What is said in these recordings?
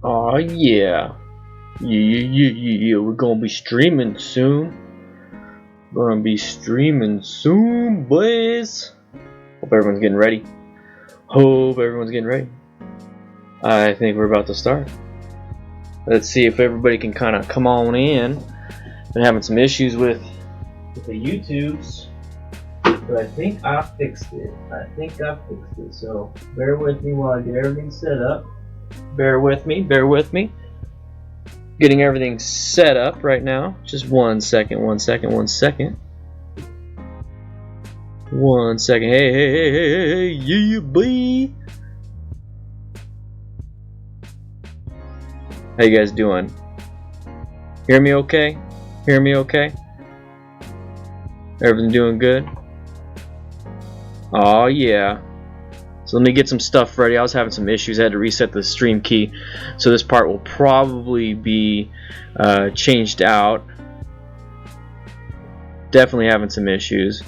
Oh yeah. Yeah. We're gonna be streaming soon. Boys. Hope everyone's getting ready. I think we're about to start. Let's see if everybody can kind of come on in. Been having some issues with the YouTubes, but I think I fixed it. So bear with me while I get everything set up. Bear with me. Getting everything set up right now. Just 1 second. Hey, yeah, boy. How you guys doing? Hear me okay? Everything doing good? Oh yeah. So let me get some stuff ready. I was having some issues. I had to reset the stream key. So this part will probably be changed out. Definitely having some issues.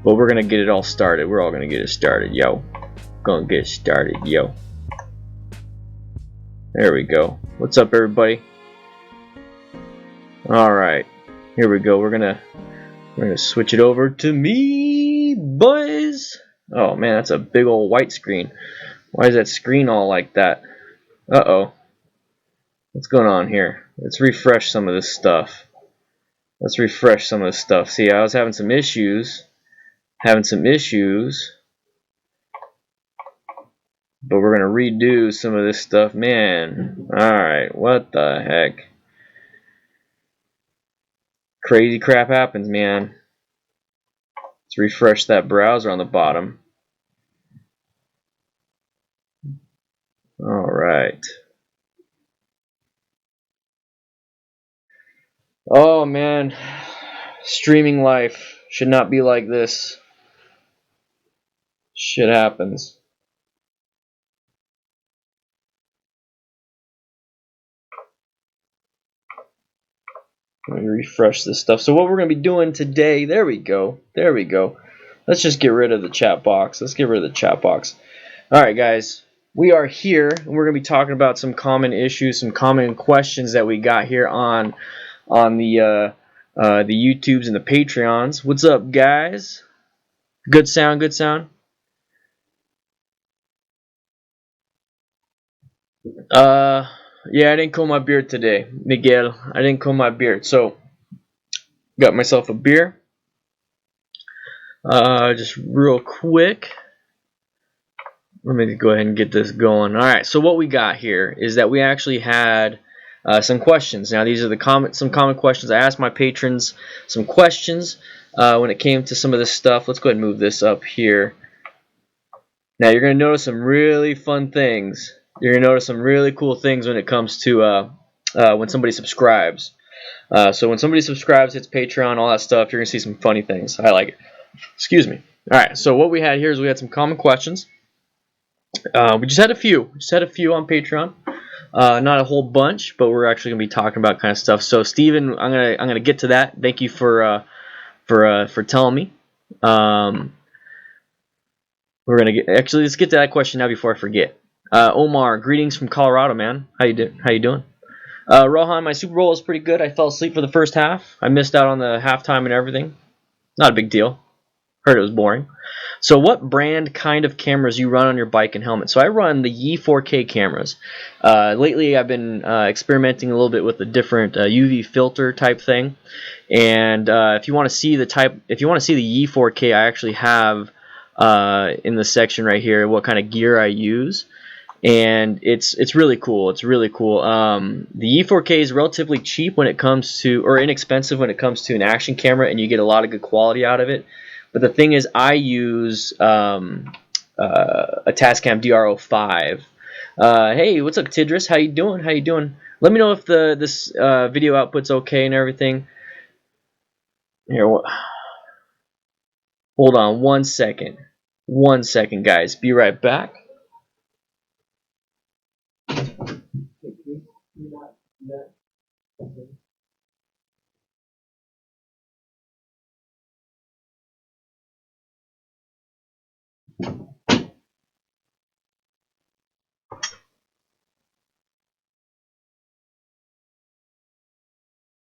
But we're going to get it all started. We're all going to get it started, yo. There we go. What's up, everybody? Alright. Here we go. We're gonna switch it over to me, boys. Oh man, that's a big old white screen. Why is that screen all like that? Uh-oh. What's going on here? Let's refresh some of this stuff. See, I was having some issues. But we're gonna redo some of this stuff. Man. Alright, what the heck? Crazy crap happens, man. Let's refresh that browser on the bottom. Alright. Oh man, streaming life should not be like this. Shit happens. Let me refresh this stuff. So what we're going to be doing today, there we go. Let's just get rid of the chat box. Alright guys, we are here and we're going to be talking about some common issues, some common questions that we got here on the YouTubes and the Patreons. What's up, guys? Good sound. Yeah, I didn't comb my beard today, Miguel. I didn't comb my beard, so got myself a beer. Just real quick. Let me go ahead and get this going. All right, so what we got here is that we actually had some questions. Now these are some common questions. I asked my patrons some questions when it came to some of this stuff. Let's go ahead and move this up here. Now you're going to notice some really fun things. You're going to notice some really cool things when it comes to when somebody subscribes. So when somebody subscribes, hits Patreon, all that stuff, you're going to see some funny things. I like it. Excuse me. All right, so what we had here is we had some common questions. We just had a few. On Patreon. Not a whole bunch, but we're actually going to be talking about kind of stuff. So Steven, I'm gonna get to that. Thank you for telling me. We're gonna let's get to that question now before I forget. Omar, greetings from Colorado, man. How you doing? Rohan, my Super Bowl was pretty good. I fell asleep for the first half. I missed out on the halftime and everything. Not a big deal. Heard it was boring. So what brand kind of cameras you run on your bike and helmet? So I run the Yi 4K cameras. Lately I've been experimenting a little bit with a different UV filter type thing. And if you want to see the Yi 4K, I actually have in the section right here what kind of gear I use. And it's really cool. The E4K is relatively cheap when it comes to, or inexpensive when it comes to an action camera, and you get a lot of good quality out of it. But the thing is, I use a Tascam DR05. Hey, what's up, Tidris? How you doing? Let me know if this video output's okay and everything. Here, hold on 1 second. 1 second, guys. Be right back.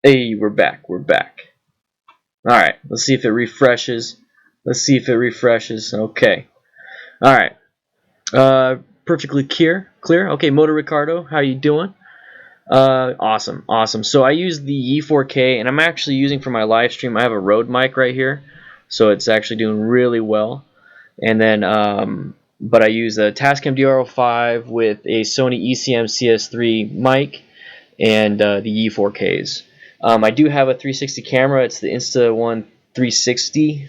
Hey, we're back. We're back. All right. Let's see if it refreshes. Let's see if it refreshes. Okay. All right. Perfectly clear. Clear. Okay, Motor Ricardo, how you doing? Awesome. Awesome. So I use the E4K, and I'm actually using for my live stream. I have a Rode mic right here, so it's actually doing really well. And then, but I use a Tascam DR05 with a Sony ECM CS3 mic and the E4Ks. I do have a 360 camera. It's the Insta-1 360.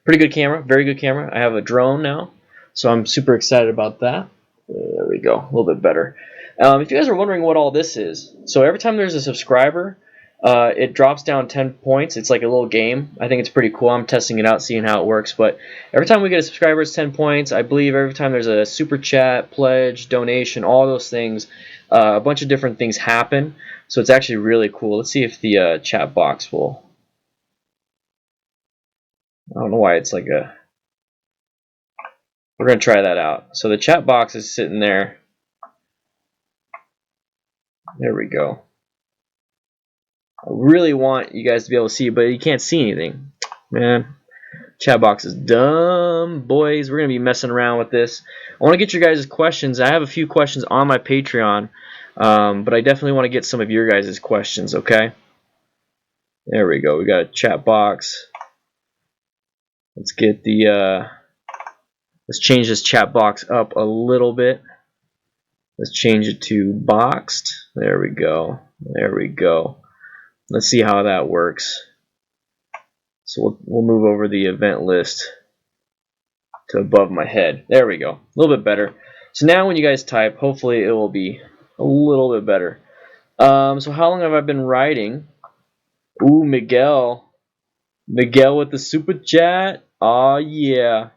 Pretty good camera, very good camera. I have a drone now, so I'm super excited about that. There we go, a little bit better. If you guys are wondering what all this is, so every time there's a subscriber, it drops down 10 points. It's like a little game. I think it's pretty cool. I'm testing it out, seeing how it works. But every time we get a subscriber, it's 10 points. I believe every time there's a super chat, pledge, donation, all those things, a bunch of different things happen. So it's actually really cool. Let's see if the chat box will. I don't know why it's like a. We're going to try that out. So the chat box is sitting there. There we go. I really want you guys to be able to see, but you can't see anything. Man, chat box is dumb. Boys, we're going to be messing around with this. I want to get your guys' questions. I have a few questions on my Patreon, but I definitely want to get some of your guys' questions, okay? There we go. We got a chat box. Let's get the... let's change this chat box up a little bit. Let's change it to boxed. There we go. There we go. Let's see how that works. So we'll move over the event list to above my head. There we go. A little bit better. So now when you guys type, hopefully it will be a little bit better. So how long have I been writing? Ooh, Miguel. Miguel with the super chat. Aw, yeah.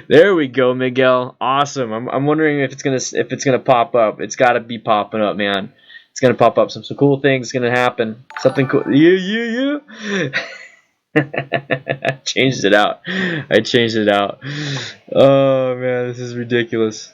There we go, Miguel. Awesome. I'm wondering if it's gonna pop up. It's gotta be popping up, man. It's gonna pop up. Some cool things gonna happen. Something cool. Yeah. I changed it out. I changed it out. Oh man, this is ridiculous.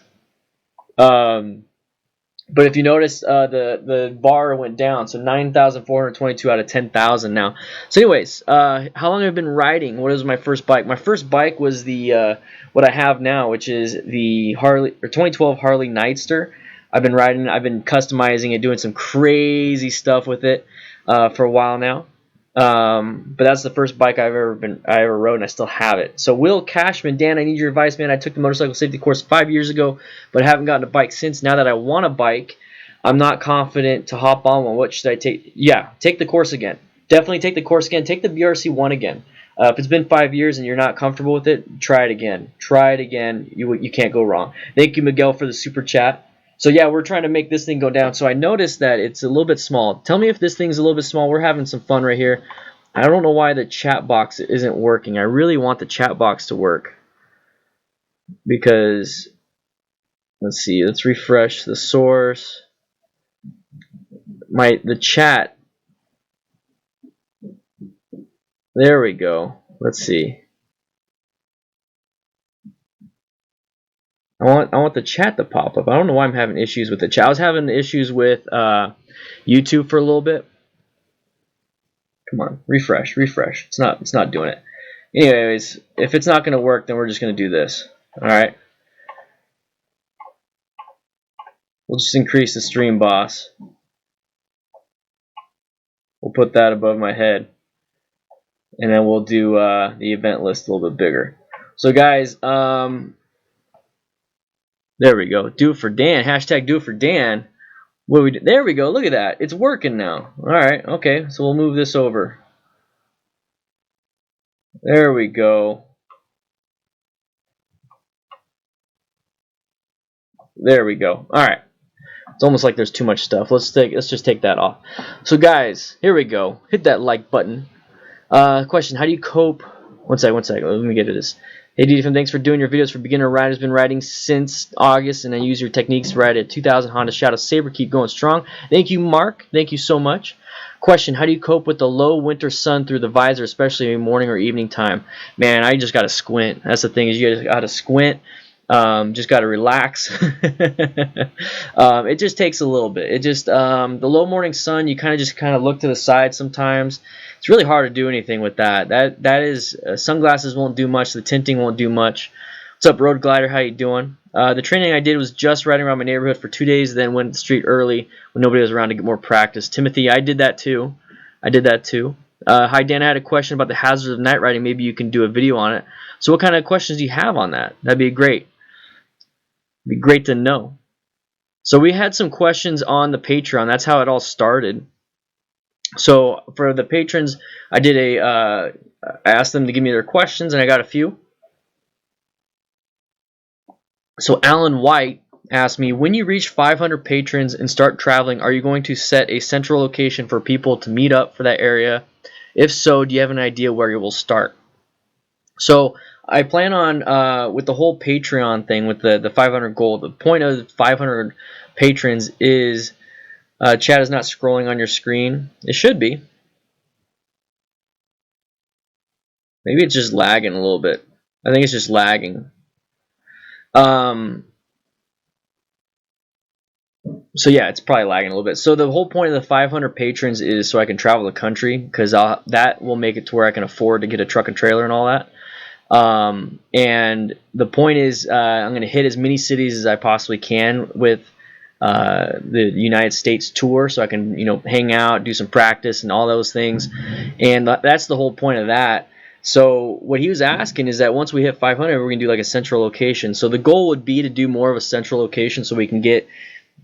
But if you notice, the bar went down, so 9,422 out of 10,000 now. So anyways, how long have I been riding? What is my first bike? My first bike was the what I have now, which is the 2012 Harley Nightster. I've been riding. I've been customizing it, doing some crazy stuff with it for a while now. But that's the first bike I ever rode, and I still have it. So Will Cashman, Dan, I need your advice, man. I took the motorcycle safety course 5 years ago, but I haven't gotten a bike since. Now that I want a bike, I'm not confident to hop on one. What should I take? Yeah, take the course again. Definitely take the course again. Take the BRC1 again. If it's been 5 years and you're not comfortable with it, try it again. Try it again. You can't go wrong. Thank you, Miguel, for the super chat. So yeah, we're trying to make this thing go down. So I noticed that it's a little bit small. Tell me if this thing's a little bit small. We're having some fun right here. I don't know why the chat box isn't working. I really want the chat box to work. Because, let's see, let's refresh the source. The chat. There we go. Let's see. I want the chat to pop up. I don't know why I'm having issues with the chat. I was having issues with YouTube for a little bit. Come on, refresh. It's not doing it. Anyways, if it's not going to work, then we're just going to do this. All right. We'll just increase the stream boss. We'll put that above my head, and then we'll do the event list a little bit bigger. So guys, there we go. Do it for Dan. Hashtag do it for Dan. There we go. Look at that. It's working now. All right. Okay. So we'll move this over. There we go. There we go. All right. It's almost like there's too much stuff. Let's just take that off. So guys, here we go. Hit that like button. Question: how do you cope? One second. Let me get to this. Hey DanDanTheFireman, thanks for doing your videos for beginner riders. Been riding since August, and I use your techniques to ride a 2000 Honda Shadow Sabre. Keep going strong. Thank you, Mark. Thank you so much. Question: how do you cope with the low winter sun through the visor, especially in morning or evening time? Man, I just gotta squint. That's the thing, is you just gotta squint. Just got to relax. It just takes a little bit. It just the low morning sun. You just look to the side sometimes. It's really hard to do anything with that. That is sunglasses won't do much. The tinting won't do much. What's up, Road Glider? How you doing? The training I did was just riding around my neighborhood for 2 days, then went to the street early when nobody was around to get more practice. Timothy, I did that too. Hi, Dan. I had a question about the hazards of night riding. Maybe you can do a video on it. So what kind of questions do you have on that? That'd be great. Be great to know. So we had some questions on the Patreon. That's how it all started. So for the patrons, I did I asked them to give me their questions, and I got a few. So Alan White asked me, when you reach 500 patrons and start traveling, are you going to set a central location for people to meet up for that area? If so, do you have an idea where you will start? So I plan on, with the whole Patreon thing, with the 500 goal, the point of 500 patrons is, chat is not scrolling on your screen. It should be. Maybe it's just lagging a little bit. I think it's just lagging. So yeah, it's probably lagging a little bit. So the whole point of the 500 patrons is so I can travel the country, because that will make it to where I can afford to get a truck and trailer and all that. And the point is, I'm going to hit as many cities as I possibly can with the United States tour, so I can hang out, do some practice, and all those things. And that's the whole point of that. So what he was asking is that once we hit 500, we're going to do like a central location. So the goal would be to do more of a central location so we can get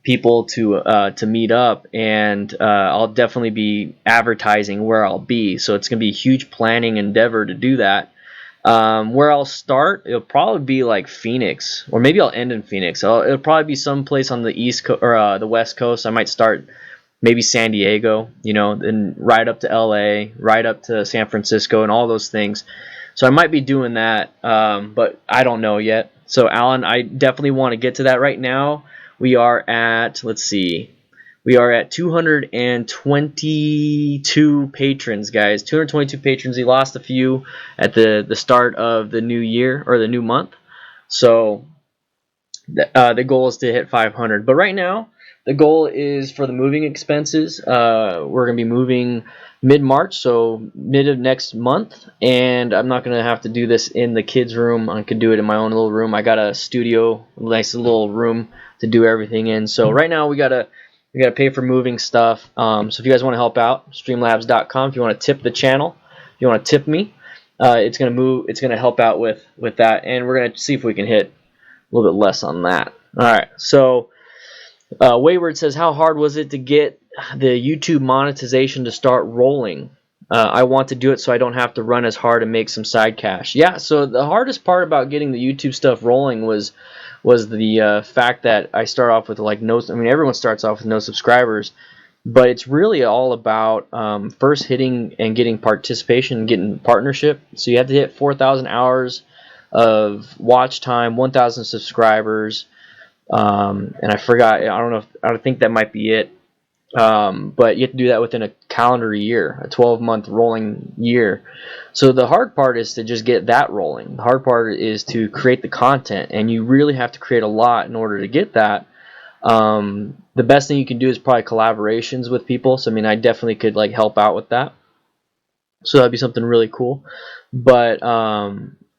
people to meet up, and I'll definitely be advertising where I'll be. So it's going to be a huge planning endeavor to do that. Where I'll start, it'll probably be like Phoenix, or maybe I'll end in Phoenix. It'll probably be someplace on the East Coast or the West Coast. I might start maybe San Diego, then right up to LA, right up to San Francisco, and all those things. So I might be doing that, but I don't know yet. So Alan, I definitely want to get to that. Right now we are at, let's see, we are at 222 patrons, guys. 222 patrons. We lost a few at the start of the new year, or the new month. So the goal is to hit 500. But right now, the goal is for the moving expenses. We're going to be moving mid-March, so mid of next month. And I'm not going to have to do this in the kids' room. I could do it in my own little room. I got a studio, a nice little room to do everything in. So right now we got to pay for moving stuff. So if you guys want to help out, streamlabs.com. If you want to tip the channel, if you want to tip me, it's going to help out with that. And we're going to see if we can hit a little bit less on that. All right. So Wayward says, how hard was it to get the YouTube monetization to start rolling? I want to do it so I don't have to run as hard and make some side cash. Yeah, so the hardest part about getting the YouTube stuff rolling was the fact that I start off with everyone starts off with no subscribers, but it's really all about first hitting and getting participation and getting partnership. So you have to hit 4,000 hours of watch time, 1,000 subscribers, and I forgot, I think that might be it. But you have to do that within a calendar year, a 12-month rolling year. So the hard part is to just get that rolling. The hard part is to create the content, and you really have to create a lot in order to get that. The best thing you can do is probably collaborations with people. So I definitely could help out with that. So that'd be something really cool. But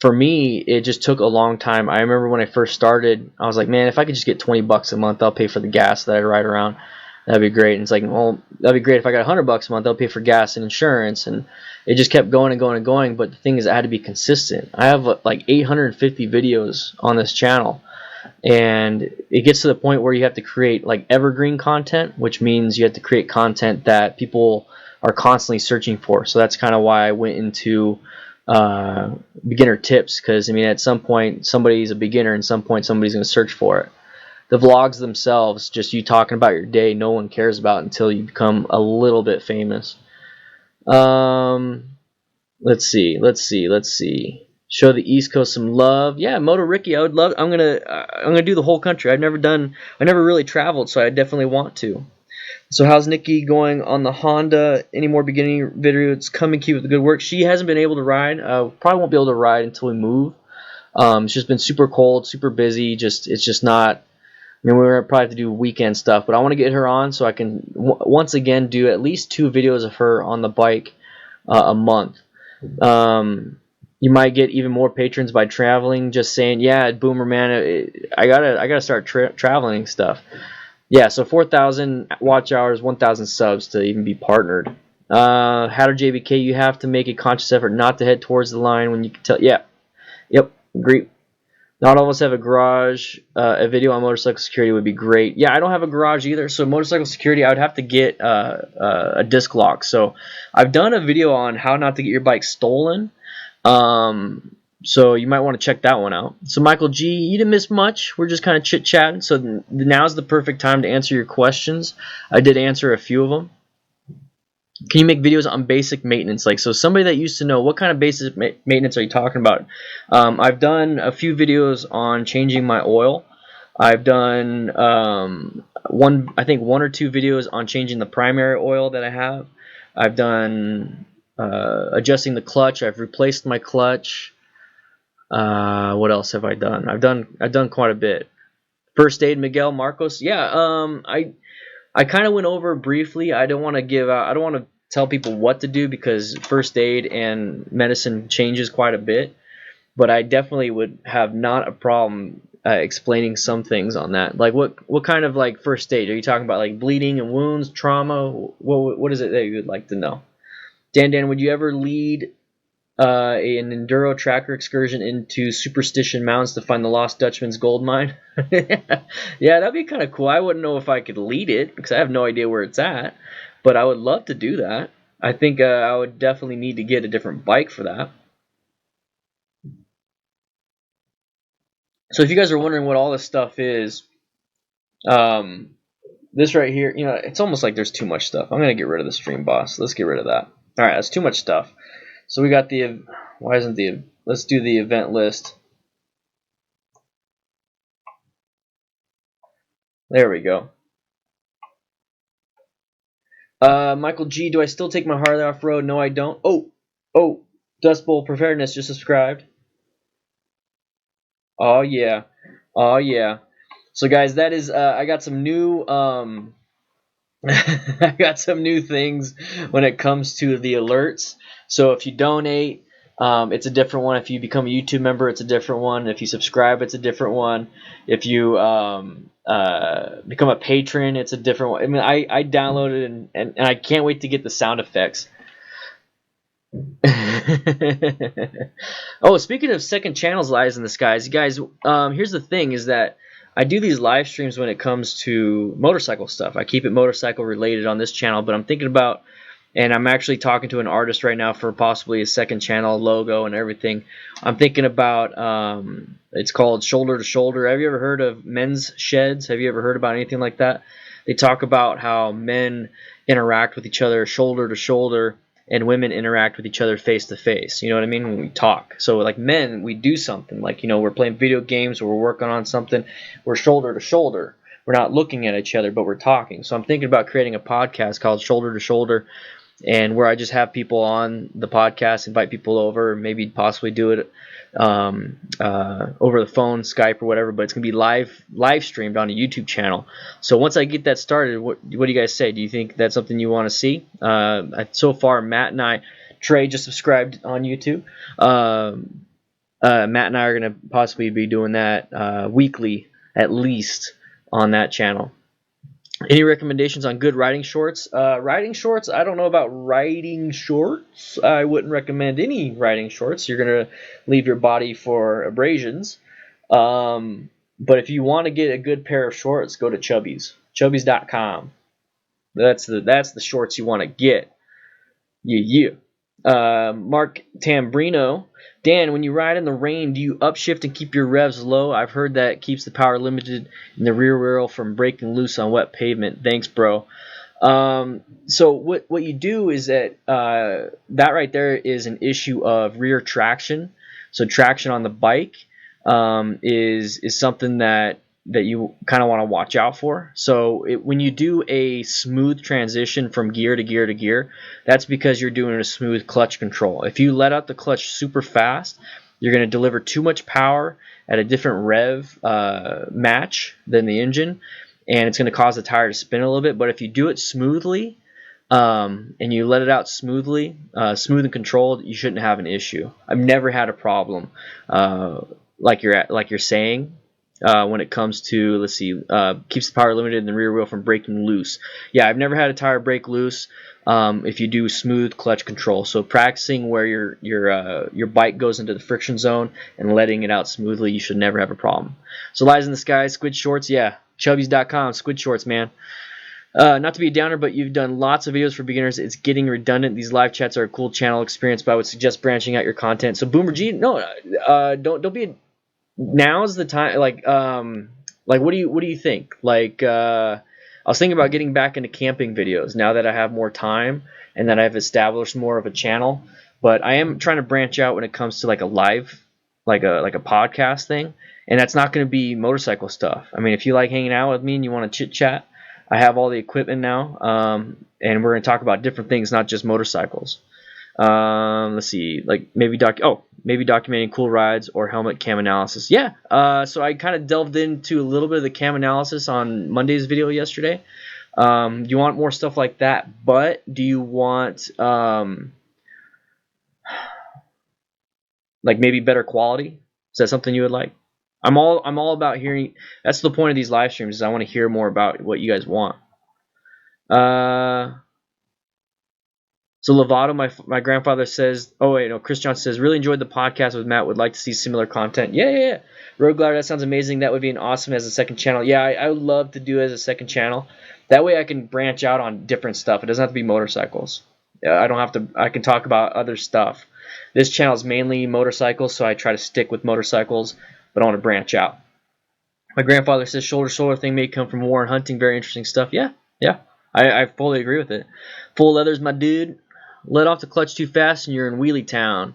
for me, it just took a long time. I remember when I first started, I was like, man, if I could just get $20 a month, I'll pay for the gas that I ride around. That'd be great. And it's like, well, that'd be great if I got $100 a month. I'll pay for gas and insurance, and it just kept going and going and going. But the thing is, I had to be consistent. I have like 850 videos on this channel, and it gets to the point where you have to create like evergreen content, which means you have to create content that people are constantly searching for. So that's kind of why I went into beginner tips, because at some point somebody's a beginner, and some point somebody's going to search for it. The vlogs themselves, just you talking about your day, no one cares about until you become a little bit famous. Let's see. Show the East Coast some love. Yeah, Moto Ricky, I would love. I'm gonna do the whole country. I never really traveled, so I definitely want to. So how's Nikki going on the Honda? Any more beginning videos coming? Keep with the good work. She hasn't been able to ride. Probably won't be able to ride until we move. It's just been super cold, super busy. It's just not. I mean, we're gonna probably have to do weekend stuff, but I want to get her on so I can once again do at least 2 videos of her on the bike a month. You might get even more patrons by traveling. Just saying, yeah, Boomer man, I gotta start traveling stuff. Yeah, so 4,000 watch hours, 1,000 subs to even be partnered. Hatter JBK, you have to make a conscious effort not to head towards the line when you can tell. Yeah, yep, agree. Not all of us have a garage. A video on motorcycle security would be great. Yeah, I don't have a garage either. So motorcycle security, I would have to get a disc lock. So I've done a video on how not to get your bike stolen. So you might want to check that one out. So Michael G, you didn't miss much. We're just kind of chit-chatting. So now's the perfect time to answer your questions. I did answer a few of them. Can you make videos on basic maintenance? Like, so somebody that used to know, what kind of basic maintenance are you talking about? I've done a few videos on changing my oil. I've done I think one or two videos on changing the primary oil that I have. I've done adjusting the clutch. I've replaced my clutch. What else have I done? I've done quite a bit. First aid, Miguel Marcos. Yeah, I kind of went over briefly. I don't want to tell people what to do because first aid and medicine changes quite a bit. But I definitely would have not a problem explaining some things on that. Like what kind of like first aid are you talking about? Like bleeding and wounds, trauma? What is it that you would like to know? Dan, would you ever lead an enduro tracker excursion into Superstition Mountains to find the Lost Dutchman's gold mine? Yeah, that'd be kind of cool. I wouldn't know if I could lead it because I have no idea where it's at, but I would love to do that. I think I would definitely need to get a different bike for that. So if you guys are wondering what all this stuff is, this right here, you know, it's almost like there's too much stuff. I'm gonna get rid of the stream boss. Let's get rid of that. All right, that's too much stuff. So we got the, why isn't the, let's do the event list. There we go. Michael G, do I still take my Harley off-road? No, I don't. Oh, Dust Bowl Preparedness just subscribed. Oh, yeah. Oh, yeah. So, guys, that is, I got some new, I got some new things when it comes to the alerts. So if you donate, it's a different one. If you become a YouTube member, it's a different one. If you subscribe, it's a different one. If you become a patron, it's a different one. I mean, I downloaded and I can't wait to get the sound effects. Oh, speaking of second channels, lies in the skies, guys. Here's the thing: is that I do these live streams when it comes to motorcycle stuff. I keep it motorcycle related on this channel, but I'm thinking about, and I'm actually talking to an artist right now for possibly a second channel logo and everything. I'm thinking about, it's called Shoulder to Shoulder. Have you ever heard of men's sheds? Have you ever heard about anything like that? They talk about how men interact with each other shoulder to shoulder, and women interact with each other face to face. You know what I mean? When we talk. So like men, we do something. Like, you know, we're playing video games or we're working on something. We're shoulder to shoulder. We're not looking at each other, but we're talking. So I'm thinking about creating a podcast called Shoulder to Shoulder, and where I just have people on the podcast, invite people over, maybe possibly do it over the phone, Skype, or whatever. But it's gonna be live streamed on a YouTube channel. So once I get that started, what do you guys say? Do you think that's something you want to see? So far, Matt and I, Trey just subscribed on YouTube. Matt and I are gonna possibly be doing that weekly, at least, on that channel. Any recommendations on good riding shorts? Riding shorts, I don't know about riding shorts. I wouldn't recommend any riding shorts. You're going to leave your body for abrasions. But if you want to get a good pair of shorts, go to Chubbies. Chubbies.com. That's the shorts you want to get. Yeah. Mark Tambrino. Dan, when you ride in the rain, do you upshift and keep your revs low? I've heard that keeps the power limited in the rear wheel from breaking loose on wet pavement. Thanks, bro. So what you do is that that right there is an issue of rear traction. So traction on the bike is something that you kind of want to watch out for. So when you do a smooth transition from gear to gear to gear, that's because you're doing a smooth clutch control. If you let out the clutch super fast, you're going to deliver too much power at a different rev match than the engine, and it's going to cause the tire to spin a little bit. But if you do it smoothly, and you let it out smoothly, smooth and controlled, you shouldn't have an issue. I've never had a problem, like you're saying, when it comes to, let's see, keeps the power limited in the rear wheel from breaking loose. Yeah, I've never had a tire break loose if you do smooth clutch control. So practicing where your bike goes into the friction zone and letting it out smoothly, you should never have a problem. So Lies in the Sky, Squid Shorts, yeah, Chubbies.com, Squid Shorts, man. Not to be a downer, but you've done lots of videos for beginners. It's getting redundant. These live chats are a cool channel experience, but I would suggest branching out your content. So Boomer G, no, don't be. Now's the time. Like what do you think? Like, I was thinking about getting back into camping videos now that I have more time and that I've established more of a channel. But I am trying to branch out when it comes to like a live, like a podcast thing, and that's not going to be motorcycle stuff. I mean, if you like hanging out with me and you want to chit chat, I have all the equipment now, and we're going to talk about different things, not just motorcycles. Let's see, like maybe documenting cool rides or helmet cam analysis. Yeah, so I kind of delved into a little bit of the cam analysis on Monday's video yesterday. You want more stuff like that, but do you want like maybe better quality? Is that something you would like? I'm all about hearing. That's the point of these live streams, is I want to hear more about what you guys want. So Lovato, my grandfather says, oh wait, no, Chris Johnson says, really enjoyed the podcast with Matt, would like to see similar content. Yeah. Road Glider, that sounds amazing. That would be an awesome as a second channel. Yeah, I would love to do it as a second channel. That way I can branch out on different stuff. It doesn't have to be motorcycles. I can talk about other stuff. This channel is mainly motorcycles, so I try to stick with motorcycles, but I want to branch out. My grandfather says shoulder shoulder thing may come from war and hunting. Very interesting stuff. Yeah. I fully agree with it. Full leathers, my dude. Let off the clutch too fast and you're in wheelie town.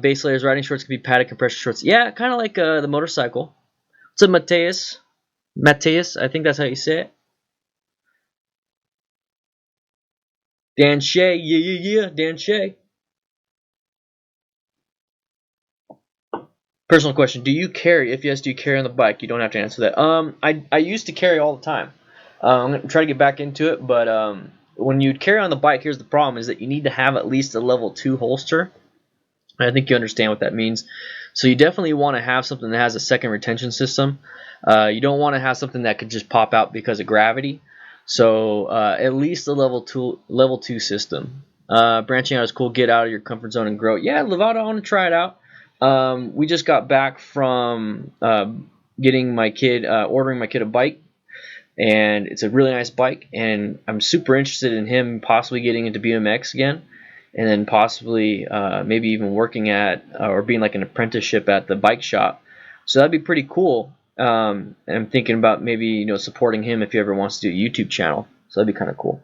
Base layers, riding shorts can be padded compression shorts. Yeah, kind of like the motorcycle. What's up, Mateus? Mateus, I think that's how you say it. Dan Shea, yeah, Dan Shea. Personal question: do you carry? If yes, do you carry on the bike? You don't have to answer that. I used to carry all the time. I'm gonna try to get back into it, but when you carry on the bike, here's the problem: is that you need to have at least a level 2 holster. I think you understand what that means. So you definitely want to have something that has a second retention system. You don't want to have something that could just pop out because of gravity. So at least a level 2 system. Branching out is cool. Get out of your comfort zone and grow. Yeah, Lovato, I want to try it out. We just got back from ordering my kid a bike, and it's a really nice bike, and I'm super interested in him possibly getting into BMX again, and then possibly maybe even working at or being like an apprenticeship at the bike shop. So that'd be pretty cool. And I'm thinking about maybe supporting him if he ever wants to do a YouTube channel. So that'd be kind of cool.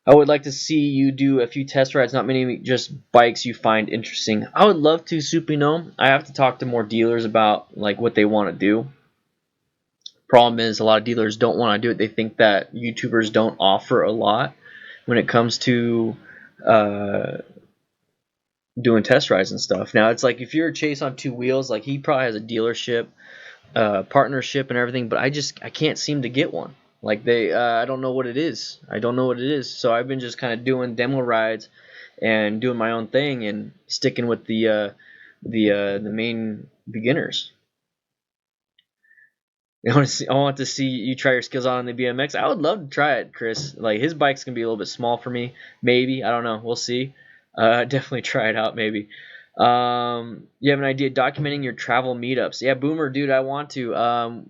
I would like to see you do a few test rides, not many, just bikes you find interesting. I would love to, Supino. I have to talk to more dealers about like what they want to do. Problem is, a lot of dealers don't want to do it. They think that YouTubers don't offer a lot when it comes to doing test rides and stuff. Now, it's like if you're a Chase on 2 wheels, like he probably has a dealership, partnership and everything, but I can't seem to get one. Like I don't know what it is. So I've been just kind of doing demo rides and doing my own thing and sticking with the main beginners. I want to see you try your skills on the BMX. I would love to try it, Chris. Like his bike's gonna be a little bit small for me. Maybe, I don't know. We'll see. Definitely try it out. Maybe. You have an idea documenting your travel meetups? Yeah, Boomer, dude, I want to.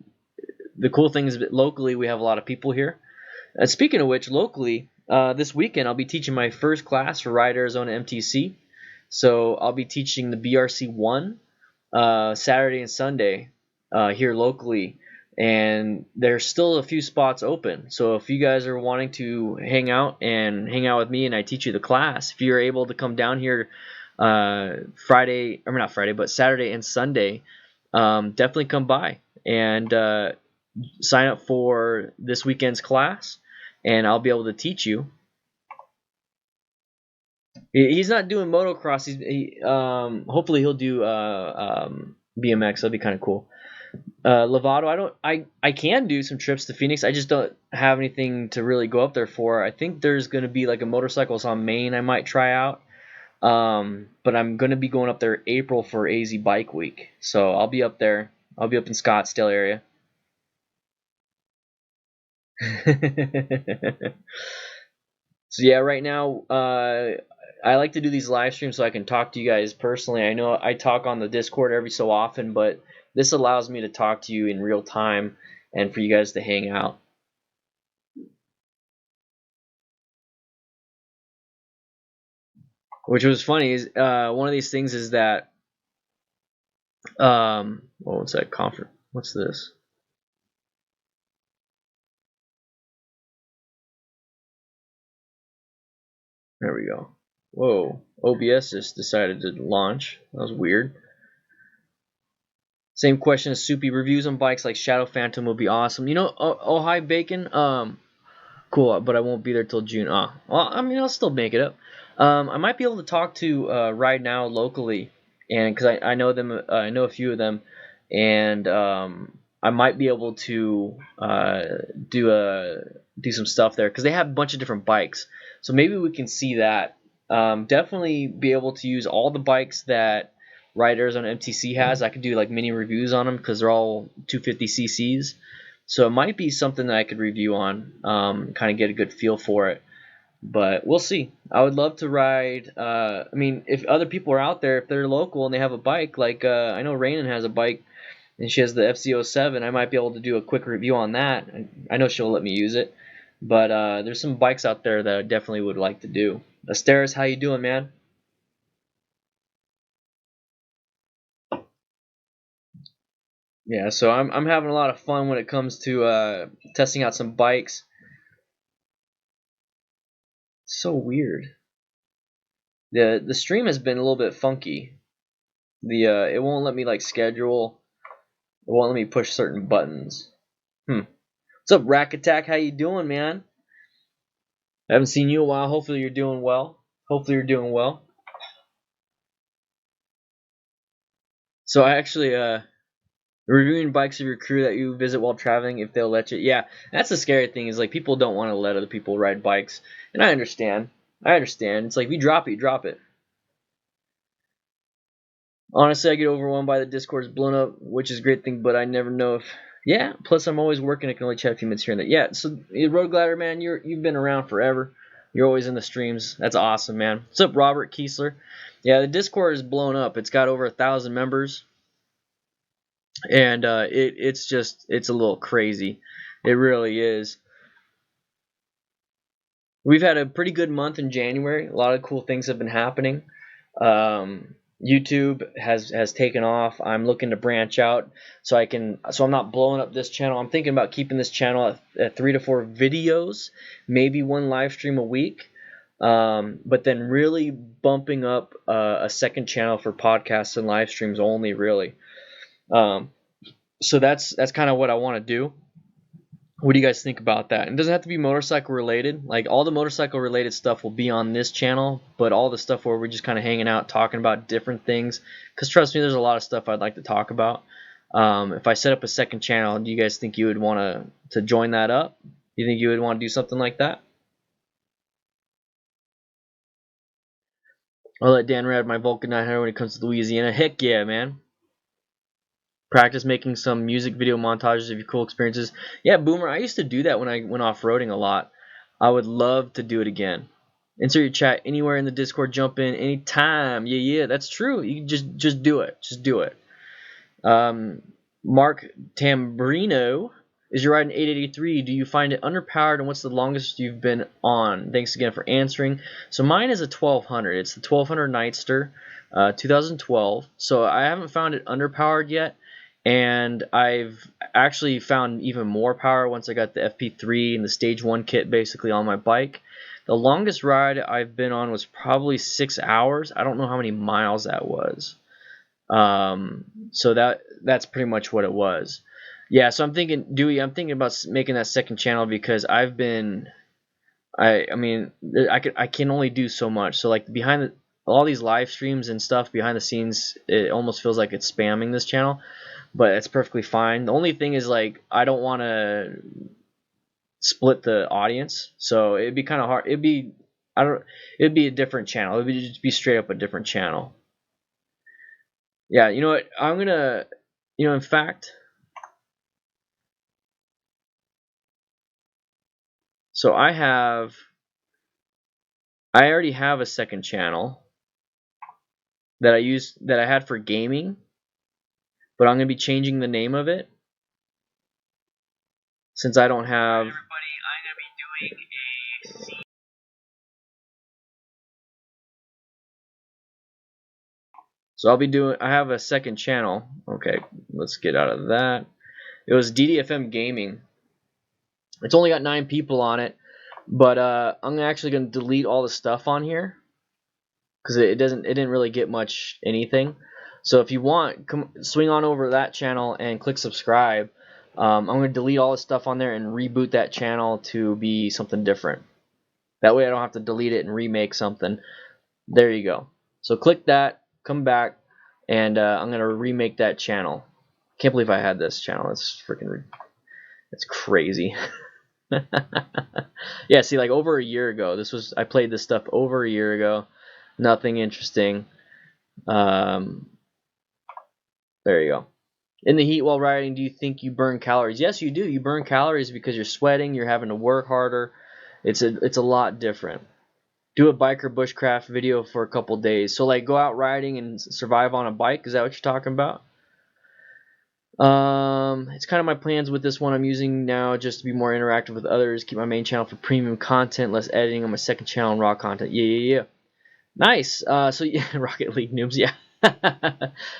The cool thing is that locally we have a lot of people here. Speaking of which, locally this weekend I'll be teaching my first class for Ride Arizona MTC. So I'll be teaching the BRC1 Saturday and Sunday here locally. And there's still a few spots open. So if you guys are wanting to hang out with me and I teach you the class, if you're able to come down here Saturday and Sunday, definitely come by and sign up for this weekend's class, and I'll be able to teach you. He's not doing motocross. Hopefully he'll do BMX. That'd be kind of cool. Lovato, I can do some trips to Phoenix. I just don't have anything to really go up there for. I think there's gonna be like a motorcycles on Maine I might try out. But I'm gonna be going up there April for AZ Bike Week, so I'll be up there. I'll be up in Scottsdale area. So yeah, right now, I like to do these live streams so I can talk to you guys personally. I know I talk on the Discord every so often, but this allows me to talk to you in real time and for you guys to hang out. Which was funny is one of these things is that what's that conference? What's this? There we go. Whoa, OBS just decided to launch. That was weird. Same question as Soupy. Reviews on bikes like Shadow Phantom will be awesome. You know, oh hi Bacon. Cool, but I won't be there till June. Well, I mean, I'll still make it up. I might be able to talk to Ride Now locally, and because I know them, I know a few of them, and I might be able to do some stuff there because they have a bunch of different bikes. So maybe we can see that. Definitely be able to use all the bikes that Riders on MTC has. I could do like mini reviews on them because they're all 250 cc's. So it might be something that I could review on, kind of get a good feel for it. But we'll see. I would love to ride. I mean, if other people are out there, if they're local and they have a bike, like I know Rainin has a bike and she has the FZ07, I might be able to do a quick review on that. I know she'll let me use it. But there's some bikes out there that I definitely would like to do. Asteris, how you doing, man? Yeah, so I'm having a lot of fun when it comes to testing out some bikes. So weird. The stream has been a little bit funky. It won't let me like schedule. It won't let me push certain buttons. What's up, Rack Attack? How you doing, man? I haven't seen you in a while. Hopefully you're doing well. Hopefully you're doing well. So I actually reviewing bikes of your crew that you visit while traveling if they'll let you. Yeah, that's the scary thing is like people don't want to let other people ride bikes, and I understand. I understand. It's like if you drop it, you drop it. Honestly, I get overwhelmed by the Discord's blown up, which is a great thing, but I never know if. Yeah. Plus, I'm always working. I can only chat a few minutes here and there. Yeah. So, Road Glider, man, you've been around forever. You're always in the streams. That's awesome, man. What's up, Robert Kiesler? Yeah, the Discord is blown up. It's got over 1,000 members, and it's a little crazy. It really is. We've had a pretty good month in January. A lot of cool things have been happening. YouTube has taken off. I'm looking to branch out so I'm not blowing up this channel. I'm thinking about keeping this channel at 3 to 4 videos, maybe one live stream a week, but then really bumping up a second channel for podcasts and live streams only, really. So that's kind of what I want to do. What do you guys think about that? And it doesn't have to be motorcycle related. Like all the motorcycle related stuff will be on this channel, but all the stuff where we're just kind of hanging out, talking about different things. Because trust me, there's a lot of stuff I'd like to talk about. If I set up a second channel, do you guys think you would want to join that up? You think you would want to do something like that? I'll let Dan ride my Vulcan 900 when it comes to Louisiana. Heck yeah, man. Practice making some music video montages of your cool experiences. Yeah, Boomer, I used to do that when I went off-roading a lot. I would love to do it again. Insert your chat anywhere in the Discord. Jump in anytime. Yeah, that's true. You just do it. Just do it. Mark Tambrino, is your ride an 883? Do you find it underpowered, and what's the longest you've been on? Thanks again for answering. So mine is a 1200. It's the 1200 Nightster, 2012. So I haven't found it underpowered yet. And I've actually found even more power once I got the FP3 and the Stage 1 kit basically on my bike. The longest ride I've been on was probably 6 hours. I don't know how many miles that was. So that's pretty much what it was. Yeah, so I'm thinking, Dewey, I'm thinking about making that second channel because I've been I mean, I can only do so much. So like all these live streams and stuff behind the scenes, it almost feels like it's spamming this channel, but it's perfectly fine. The only thing is like I don't want to split the audience, so it'd be kind of hard. It'd be a different channel. It'd just be straight up a different channel. Yeah, you know what? I'm gonna, in fact, so I already have a second channel that I had for gaming, but I'm gonna be changing the name of it since I don't have. Hey everybody, I'm gonna be doing So I have a second channel. Okay, let's get out of that. It was DDFM Gaming. It's only got 9 people on it, but I'm actually gonna delete all the stuff on here because it didn't really get much anything. So if you want, swing on over to that channel and click subscribe. I'm gonna delete all the stuff on there and reboot that channel to be something different. That way I don't have to delete it and remake something. There you go. So click that, come back, and I'm gonna remake that channel. Can't believe I had this channel. It's crazy. Yeah, see, like over a year ago, I played this stuff over a year ago. Nothing interesting. There you go. In the heat while riding, do you think you burn calories? Yes, you do. You burn calories because you're sweating. You're having to work harder. It's a lot different. Do a biker bushcraft video for a couple days. So like go out riding and survive on a bike. Is that what you're talking about? It's kind of my plans with this one I'm using now, just to be more interactive with others. Keep my main channel for premium content, less editing on my second channel and raw content. Yeah. Nice. So yeah, Rocket League noobs. Yeah.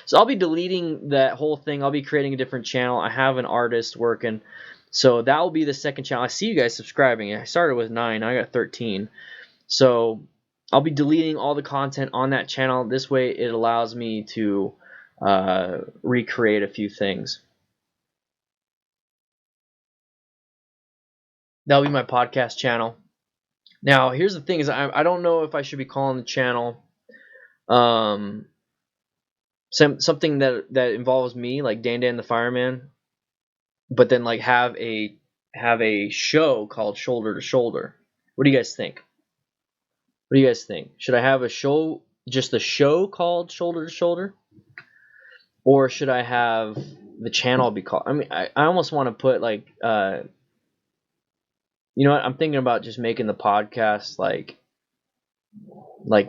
So I'll be deleting that whole thing. I'll be creating a different channel. I have an artist working, so that will be the second channel. I see you guys subscribing. I started with 9. I got 13. So I'll be deleting all the content on that channel. This way it allows me to recreate a few things. That'll be my podcast channel. Now here's the thing is I don't know if I should be calling the channel something that involves me, like Dan the Fireman, but then like have a show called Shoulder to Shoulder. What do you guys think? What do you guys think? Should I have just a show called Shoulder to Shoulder? Or should I have the channel be called? I mean, I almost want to put like, you know what? I'm thinking about just making the podcast like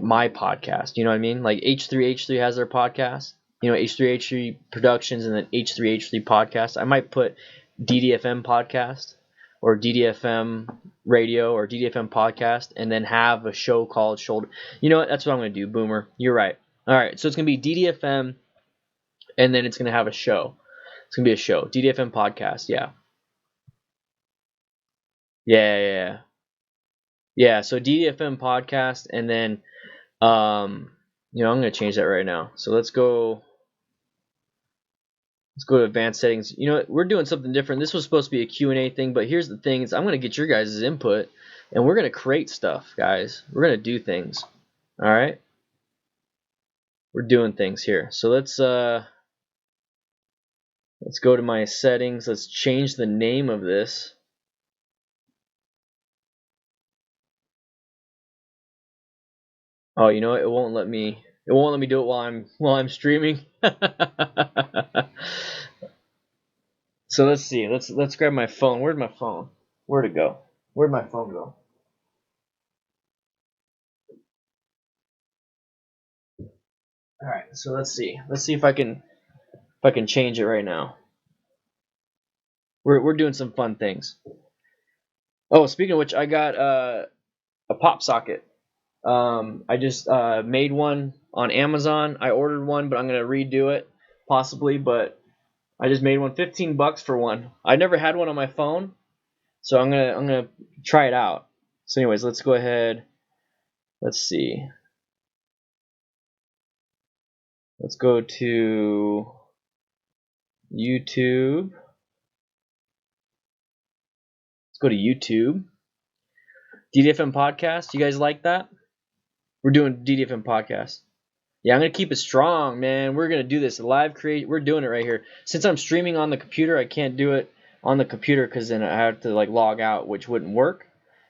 my podcast. You know what I mean? Like H3H3 has their podcast. You know, H3H3 Productions and then H3H3 Podcast. I might put DDFM Podcast or DDFM Radio or DDFM Podcast and then have a show called Shoulder. You know what? That's what I'm going to do, Boomer. You're right. All right, so it's going to be DDFM and then it's going to have a show. It's going to be a show. DDFM Podcast, yeah. Yeah, so DDFM Podcast and then, I'm going to change that right now. So let's go to advanced settings. You know, we're doing something different. This was supposed to be a Q&A thing, but here's the thing is I'm going to get your guys' input and we're going to create stuff, guys. We're going to do things. All right? We're doing things here. So let's go to my settings. Let's change the name of this. Oh, you know what? It won't let me do it while I'm streaming. So let's see. Let's grab my phone. Where'd my phone? Where'd it go? Where'd my phone go? All right. So let's see. Let's see if I can change it right now. We're doing some fun things. Oh, speaking of which, I got a pop socket. I just made one on Amazon. I ordered one, but I'm gonna redo it possibly. But I just made one. $15 for one. I never had one on my phone, so I'm gonna try it out. So, anyways, let's go ahead. Let's see. Let's go to YouTube. Let's go to YouTube. DDFM podcast. You guys like that? We're doing DDFM podcast. Yeah, I'm gonna keep it strong, man. We're gonna do this live create. We're doing it right here. Since I'm streaming on the computer, I can't do it on the computer because then I have to like log out, which wouldn't work.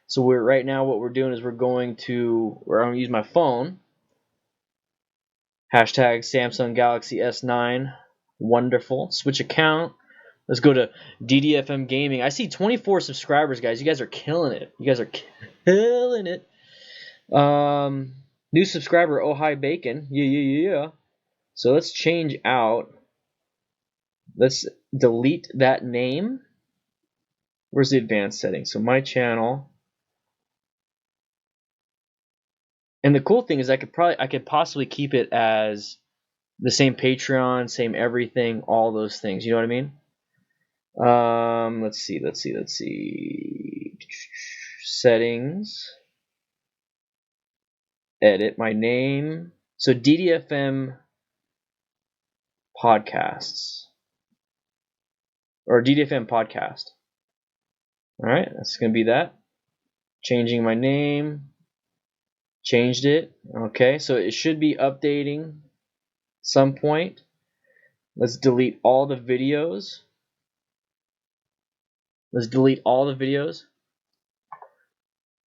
So we're right now. What we're doing is we're going to. I'm gonna use my phone. Hashtag Samsung Galaxy S9. Wonderful. Switch account. Let's go to DDFM Gaming. I see 24 subscribers, guys. You guys are killing it. You guys are killing it. New subscriber, Oh Hi Bacon. Yeah. So let's change out. Let's delete that name. Where's the advanced settings? So my channel. And the cool thing is I could possibly keep it as the same Patreon, same everything, all those things. You know what I mean? Let's see. Settings. Edit my name. So DDFM podcasts. Or DDFM podcast. Alright, that's going to be that. Changing my name. Changed it. Okay, so it should be updating some point. Let's delete all the videos.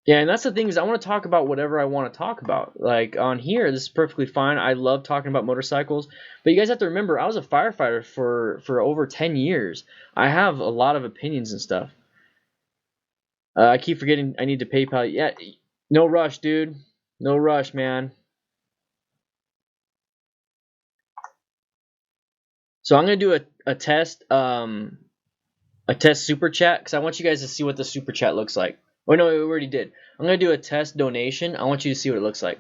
Yeah, and that's the thing is I want to talk about whatever I want to talk about. Like on here, this is perfectly fine. I love talking about motorcycles. But you guys have to remember, I was a firefighter for over 10 years. I have a lot of opinions and stuff. I keep forgetting I need to PayPal. Yeah, no rush, dude. No rush, man. So I'm going to do a test super chat because I want you guys to see what the super chat looks like. Oh no, we already did. I'm gonna do a test donation. I want you to see what it looks like.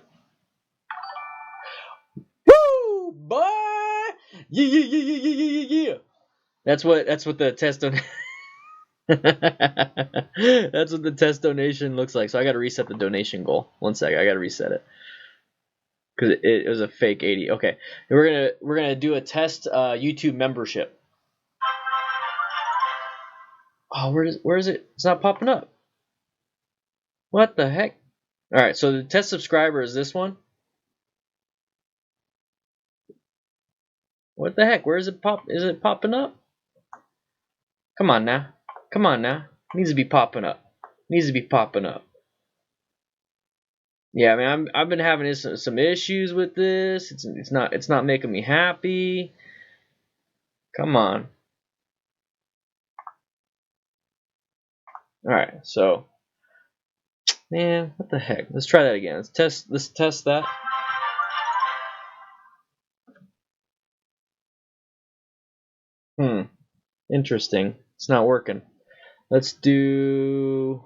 Woo, boy! Yeah. That's what the test That's what the test donation looks like. So I gotta reset the donation goal. 1 second, I gotta reset it because it was a fake 80. Okay, we're gonna do a test YouTube membership. Oh, where is it? It's not popping up. What the heck? All right, so the test subscriber is this one. What the heck? Where is it pop? Is it popping up? Come on now. Needs to be popping up. Yeah, man. I've been having some issues with this. It's not making me happy. Come on. All right. So, man, what the heck? Let's try that again. Let's test that. Interesting. It's not working. Let's do.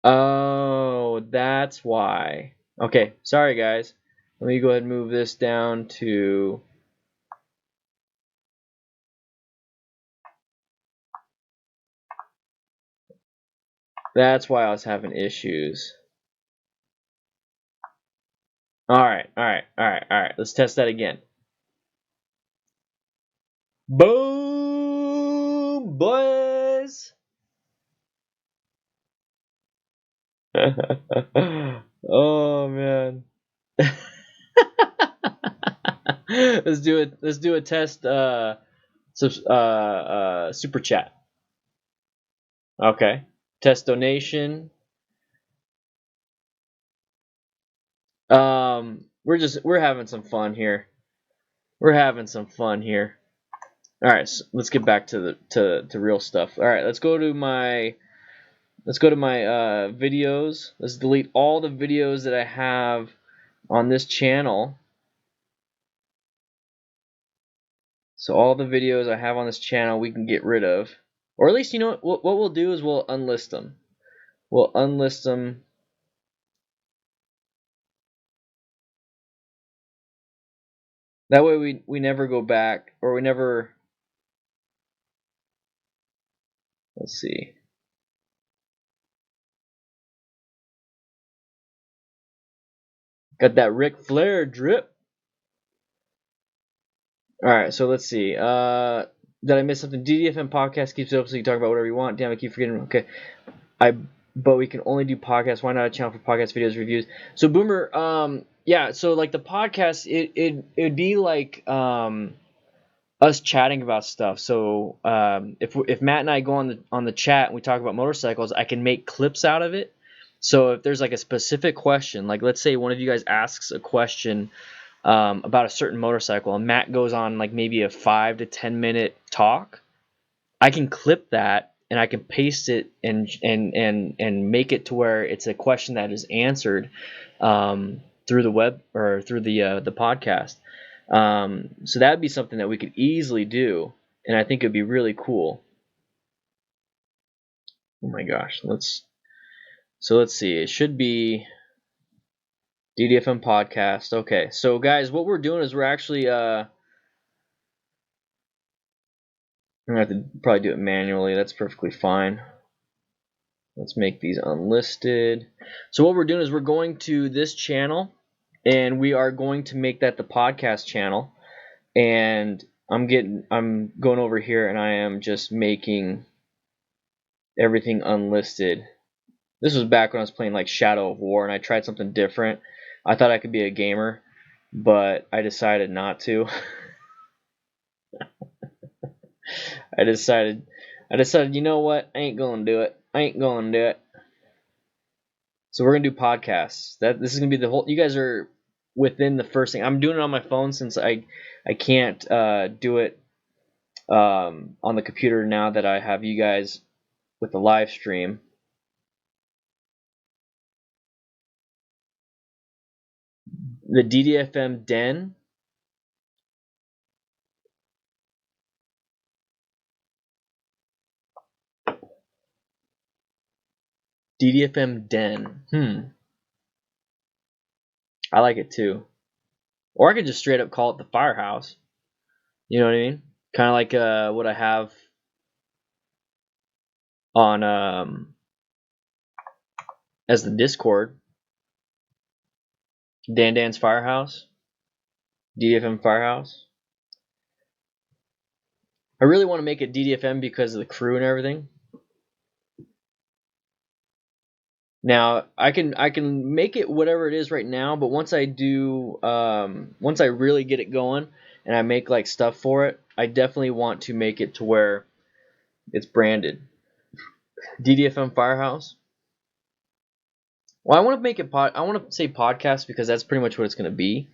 Oh, that's why. Okay, sorry guys. Let me go ahead and move this down to. That's why I was having issues. All right. Let's test that again. Boom, boys. Oh man. Let's do it. Let's do a test. Super chat. Okay. Test donation. We're having some fun here. All right, so let's get back to real stuff. All right, let's go to my videos. Let's delete all the videos that I have on this channel. So all the videos I have on this channel we can get rid of. Or at least, you know what we'll do is we'll unlist them. That way we never go back, or we never. Let's see. Got that Ric Flair drip. All right, so let's see. did I miss something? DDFM podcast keeps it up so you can talk about whatever you want. Damn, I keep forgetting. Okay, but we can only do podcasts. Why not a channel for podcast videos reviews? So Boomer, yeah. So like the podcast, it'd be like us chatting about stuff. So if Matt and I go on the chat and we talk about motorcycles, I can make clips out of it. So if there's like a specific question, like let's say one of you guys asks a question about a certain motorcycle, and Matt goes on like maybe a 5 to 10 minute talk, I can clip that and I can paste it and make it to where it's a question that is answered through the web or through the podcast. So that would be something that we could easily do, and I think it'd be really cool. Oh my gosh, let's see. It should be DDFM podcast. Okay, so guys, what we're doing is we're actually I'm gonna have to probably do it manually. That's perfectly fine. Let's make these unlisted. So what we're doing is we're going to this channel, and we are going to make that the podcast channel. And I'm going over here, and I am just making everything unlisted. This was back when I was playing like Shadow of War, and I tried something different. I thought I could be a gamer, but I decided not to. I decided, you know what? I ain't gonna do it. So we're gonna do podcasts. This is gonna be the whole. You guys are within the first thing. I'm doing it on my phone since I can't do it on the computer now that I have you guys with the live stream. The DDFM Den. DDFM Den. I like it too. Or I could just straight up call it the Firehouse. You know what I mean? Kind of like what I have on as the Discord. DanDan's Firehouse. DDFM Firehouse. I really want to make it DDFM because of the crew and everything. Now I can make it whatever it is right now, but once I do, once I really get it going and I make like stuff for it, I definitely want to make it to where it's branded DDFM Firehouse. Well, I want to make it I want to say podcast because that's pretty much what it's going to be.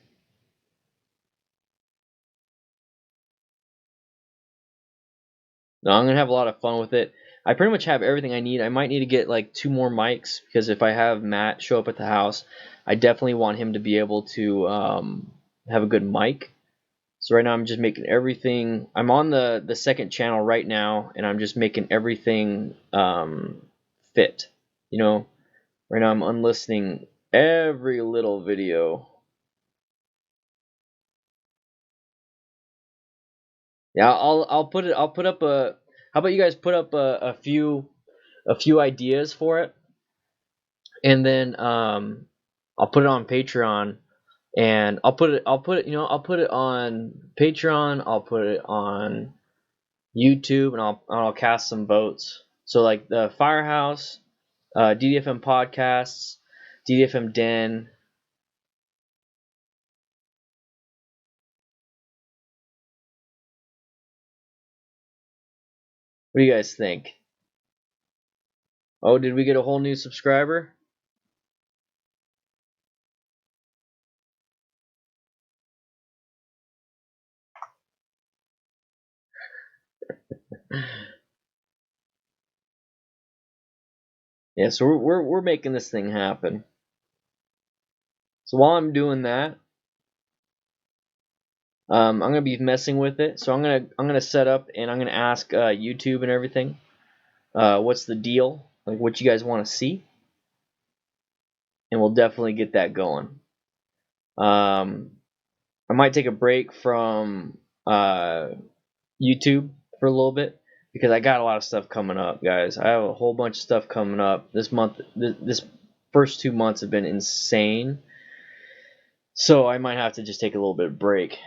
No, I'm going to have a lot of fun with it. I pretty much have everything I need. I might need to get like 2 more mics because if I have Matt show up at the house, I definitely want him to be able to have a good mic. So right now I'm just making everything. I'm on the second channel right now, and I'm just making everything fit. You know, right now I'm unlisting every little video. Yeah, I'll put up a. How about you guys put up a few ideas for it, and then I'll put it on Patreon, and I'll put it on Patreon. I'll put it on YouTube, and I'll cast some votes. So like the Firehouse, DDFM podcasts, DDFM Den. What do you guys think? Oh, did we get a whole new subscriber? Yeah, so we're making this thing happen. So while I'm doing that, I'm gonna be messing with it. So I'm gonna set up and I'm gonna ask YouTube and everything, what's the deal? Like what you guys want to see, and we'll definitely get that going. I might take a break from YouTube for a little bit because I got a lot of stuff coming up, guys. I have a whole bunch of stuff coming up this month. This first 2 months have been insane, so I might have to just take a little bit of break.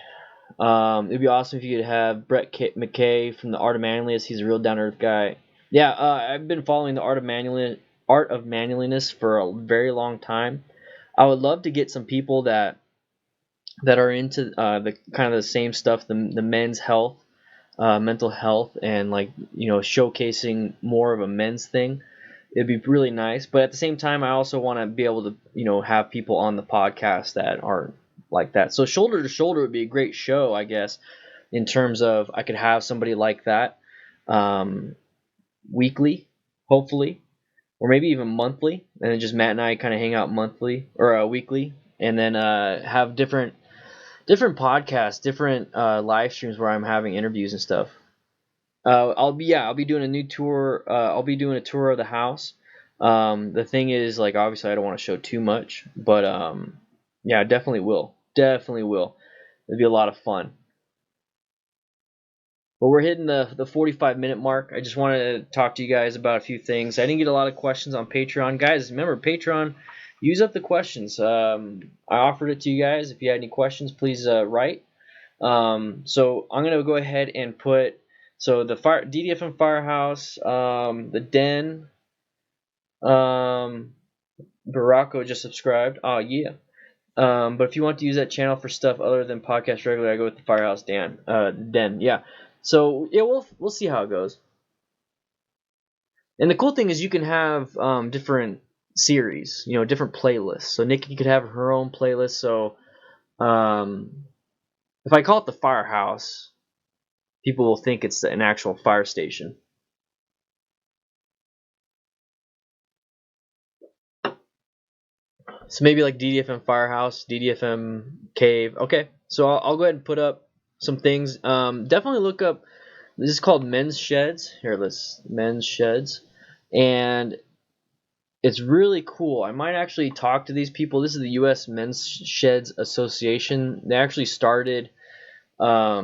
It'd be awesome if you could have Brett McKay from the Art of Manliness. He's a real down to earth guy. Yeah, I've been following the Art of Manliness for a very long time. I would love to get some people that are into the kind of the same stuff, the men's health, mental health, and like showcasing more of a men's thing. It'd be really nice, but at the same time, I also want to be able to have people on the podcast that aren't like that. So shoulder to shoulder would be a great show, I guess, in terms of I could have somebody like that weekly, hopefully, or maybe even monthly, and then just Matt and I kind of hang out monthly or weekly, and then have different podcasts, different live streams where I'm having interviews and stuff. I'll be doing a new tour. I'll be doing a tour of the house. The thing is, like, obviously, I don't want to show too much, but yeah, I definitely will. Definitely will. It'll be a lot of fun. But we're hitting the 45-minute mark. I just wanted to talk to you guys about a few things. I didn't get a lot of questions on Patreon. Guys, remember, Patreon, use up the questions. I offered it to you guys. If you had any questions, please write. So I'm going to go ahead and put, so the DDFM Firehouse, the Den, Baracco just subscribed. Oh, yeah. But if you want to use that channel for stuff other than podcast regular, I go with the Firehouse Den. Yeah. So yeah, we'll see how it goes. And the cool thing is you can have different series, different playlists. So Nikki could have her own playlist. So if I call it the Firehouse, people will think it's an actual fire station. So maybe like DDFM Firehouse, DDFM Cave. Okay, so I'll go ahead and put up some things. Definitely look up. This is called Men's Sheds. Here, Men's Sheds, and it's really cool. I might actually talk to these people. This is the U.S. Men's Sheds Association. They actually started. I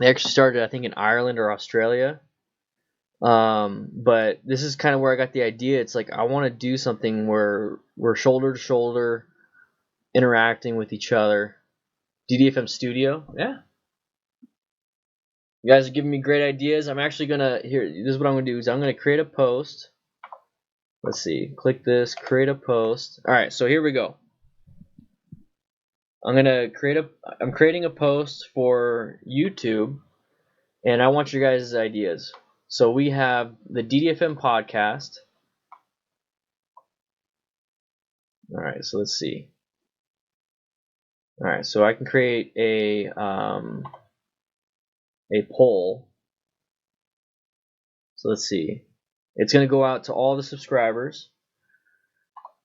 think, in Ireland or Australia. But this is kind of where I got the idea. It's like I want to do something where we're shoulder to shoulder, interacting with each other. DDFM Studio, yeah. You guys are giving me great ideas. I'm actually gonna This is what I'm gonna do. Is I'm gonna create a post. Let's see. Click this. Create a post. All right. So here we go. I'm creating a post for YouTube, and I want your guys' ideas. So we have the DDFM podcast. All right, so let's see. All right, so I can create a poll. So let's see. It's going to go out to all the subscribers.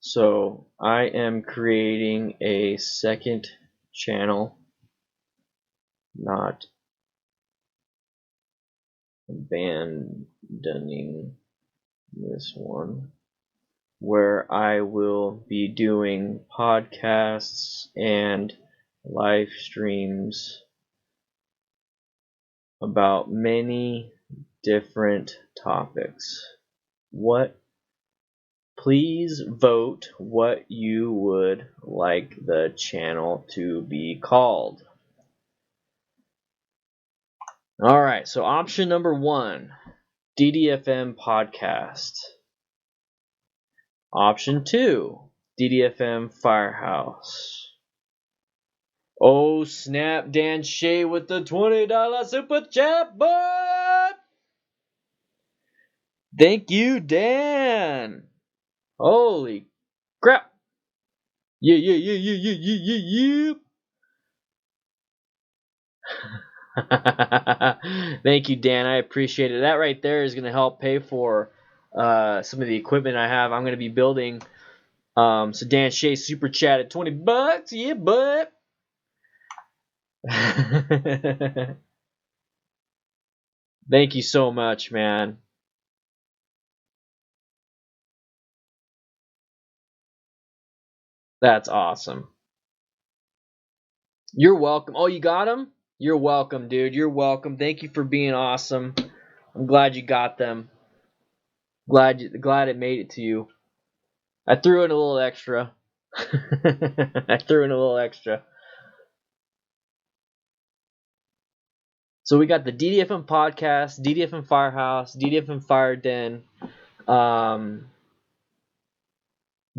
So I am creating a second channel, not abandoning this one, where I will be doing podcasts and live streams about many different topics. Please vote what you would like the channel to be called. Alright, so option number 1, DDFM podcast. Option 2, DDFM Firehouse. Oh snap, Dan Shea with the $20 super chat, boy! Thank you, Dan! Holy crap! Yeah. Thank you, Dan. I appreciate it. That right there is going to help pay for some of the equipment I have. I'm going to be building. So Dan Shea super chat at $20. Yeah, bud. Thank you so much, man. That's awesome. You're welcome. Oh, you got them? You're welcome, dude. You're welcome. Thank you for being awesome. I'm glad you got them. Glad it made it to you. I threw in a little extra. So we got the DDFM podcast, DDFM Firehouse, DDFM Fire Den,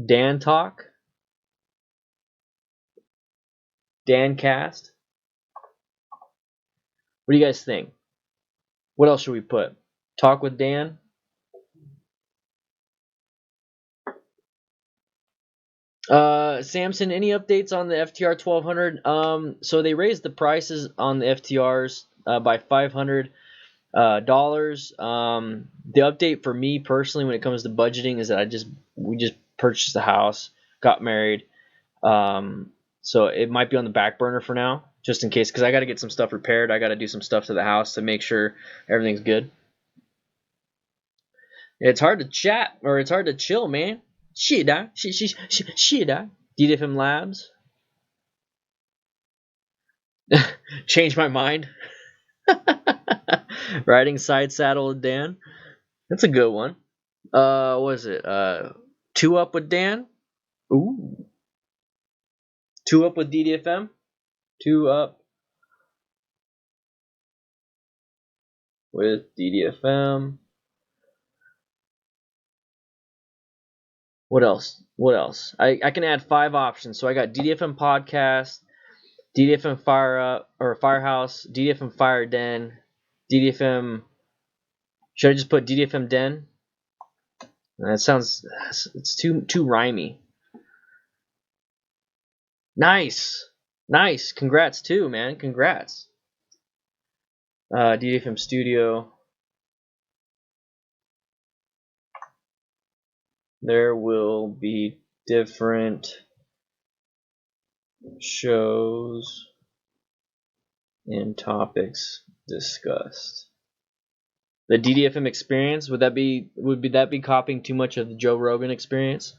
Dan Talk, Dan Cast. What do you guys think? What else should we put? Talk with Dan? Samson, any updates on the FTR 1200? So they raised the prices on the FTRs by $500. The update for me personally when it comes to budgeting is that we just purchased a house, got married. So it might be on the back burner for now, just in case, because I got to get some stuff repaired. I got to do some stuff to the house to make sure everything's good. It's hard to chat, or it's hard to chill, man. Shit, DDFM Labs. Change my mind. Riding side saddle with Dan. That's a good one. What is it? 2 Up with Dan. Ooh. 2 Up with DDFM. 2 Up with DDFM. What else? What else? I can add 5 options. So I got DDFM Podcast, DDFM Fire Up or Firehouse, DDFM Fire Den, DDFM. Should I just put DDFM Den? That sounds, it's too rhymey. Nice. Congrats too, man. Congrats. DDFM Studio. There will be different shows and topics discussed. The DDFM experience, would that be copying too much of the Joe Rogan experience?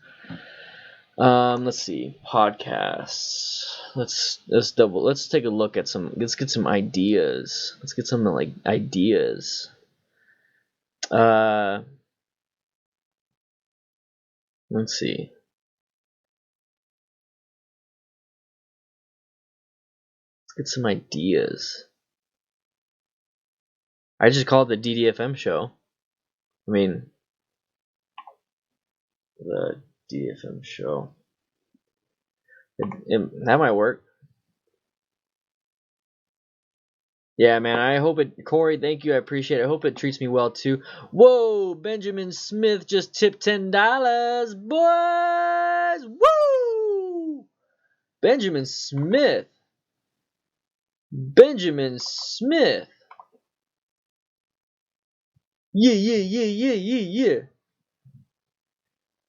Let's see, podcasts. Let's take a look at some. Let's get some ideas. Let's get some like ideas. Let's see. Let's get some ideas. I just called it the DDFM show. I mean, the DDFM show. That might work. Yeah, man. I hope it. Corey, thank you. I appreciate it. I hope it treats me well too. Whoa, Benjamin Smith just tipped $10, boys. Woo! Benjamin Smith. Yeah.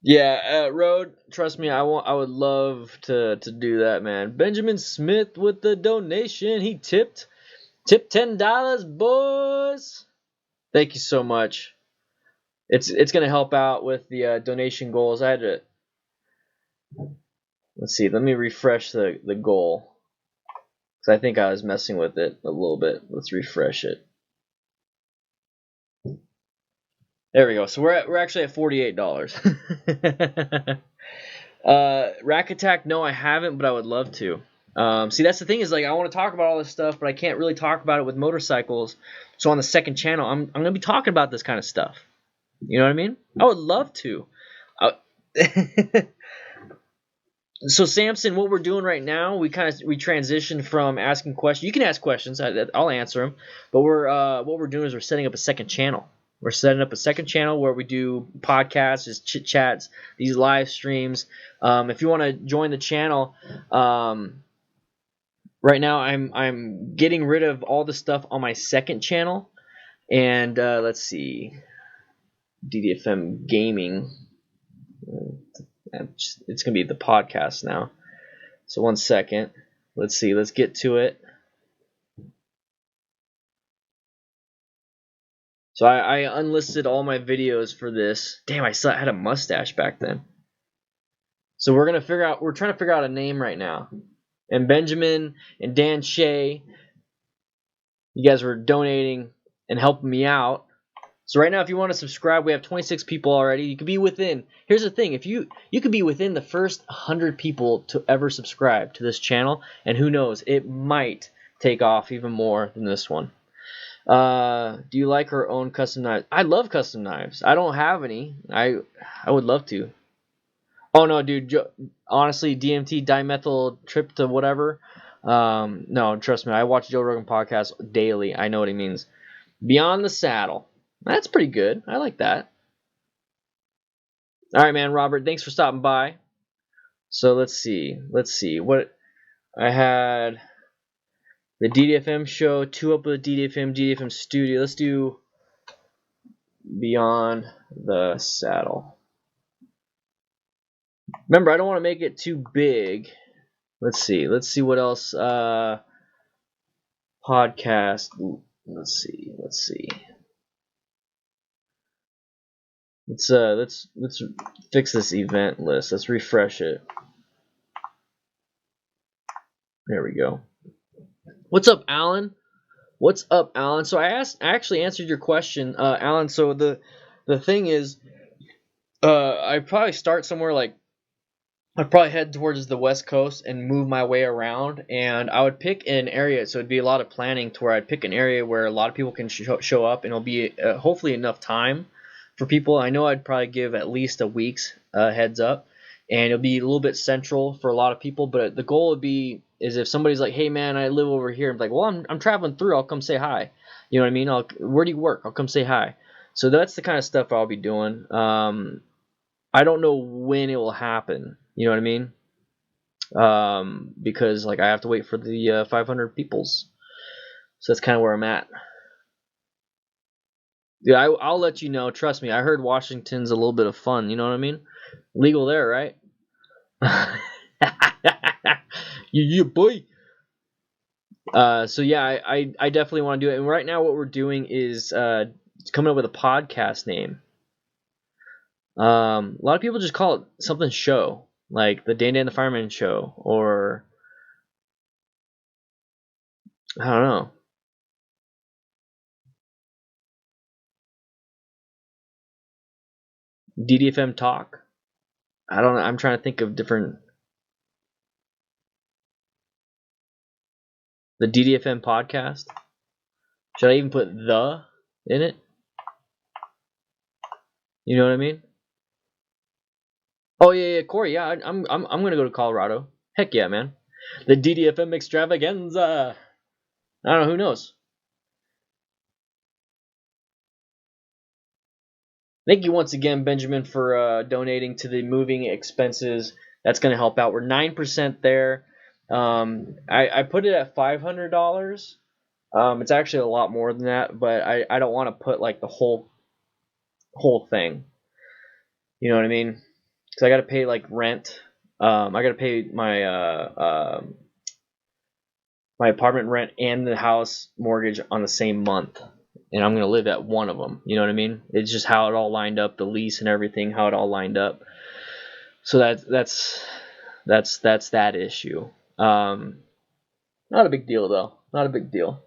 Yeah, Road, trust me, I would love to do that, man. Benjamin Smith with the donation. He tipped $10, boys. Thank you so much. It's gonna help out with the donation goals. I had to. Let's see. Let me refresh the goal, because I think I was messing with it a little bit. Let's refresh it. There we go. So we're actually at $48. Rack Attack, no, I haven't, but I would love to. See, that's the thing is, like, I want to talk about all this stuff, but I can't really talk about it with motorcycles. So on the second channel, I'm gonna be talking about this kind of stuff. You know what I mean? I would love to. So Samson, what we're doing right now, we transition from asking questions. You can ask questions, I'll answer them. But what we're doing is we're setting up a second channel. We're setting up a second channel where we do podcasts, just chit chats, these live streams. If you want to join the channel, right now I'm getting rid of all the stuff on my second channel, and let's see, DDFM Gaming. It's gonna be the podcast now. So 1 second. Let's see. Let's get to it. So I unlisted all my videos for this. Damn, I had a mustache back then. So we're trying to figure out a name right now. And Benjamin and Dan Shea, you guys were donating and helping me out. So right now, if you want to subscribe, we have 26 people already. You could be within. Here's the thing: if you could be within the first 100 people to ever subscribe to this channel, and who knows, it might take off even more than this one. Do you like or own custom knives? I love custom knives. I don't have any. I would love to. Oh no, dude. Honestly, DMT, dimethyl trypto, whatever. No, trust me. I watch Joe Rogan podcast daily. I know what he means. Beyond the Saddle. That's pretty good. I like that. All right, man, Robert. Thanks for stopping by. So let's see. What I had. The DDFM show, 2 up with DDFM studio. Let's do Beyond the Saddle. Remember, I don't want to make it too big. Let's see what else. Podcast. Let's see. Let's fix this event list. Let's refresh it. There we go. What's up, Alan? So I actually answered your question, Alan. So the thing is, I'd probably start somewhere like, I'd probably head towards the West Coast and move my way around, and I would pick an area. So it'd be a lot of planning to where I'd pick an area where a lot of people can show up, and it'll be hopefully enough time for people. I know I'd probably give at least a week's heads up, and it'll be a little bit central for a lot of people. But the goal would be is if somebody's like, hey man, I live over here, I'm like, well, I'm traveling through, I'll come say hi. You know what I mean? Where do you work? I'll come say hi. So that's the kind of stuff I'll be doing. I don't know when it will happen. You know what I mean? Because like I have to wait for the 500 peoples. So that's kind of where I'm at. Yeah, I'll let you know. Trust me. I heard Washington's a little bit of fun. You know what I mean? Legal there, right? Yeah, boy. So yeah, I definitely want to do it. And right now, what we're doing is coming up with a podcast name. A lot of people just call it something show, like the DanDanTheFireman show, or I don't know. DDFM talk. I don't know. I'm trying to think of different. The DDFM podcast. Should I even put the in it? You know what I mean? Oh yeah, Corey. Yeah, I'm gonna go to Colorado. Heck yeah, man. The DDFM extravaganza. I don't know. Who knows? Thank you once again, Benjamin, for donating to the moving expenses. That's gonna help out. We're 9% there. I put it at $500. It's actually a lot more than that, but I don't want to put like the whole thing. You know what I mean? Because I got to pay like rent. I got to pay my apartment rent and the house mortgage on the same month, and I'm gonna live at one of them. You know what I mean? It's just how it all lined up, the lease and everything, how it all lined up. So that's that issue. Not a big deal though. Not a big deal.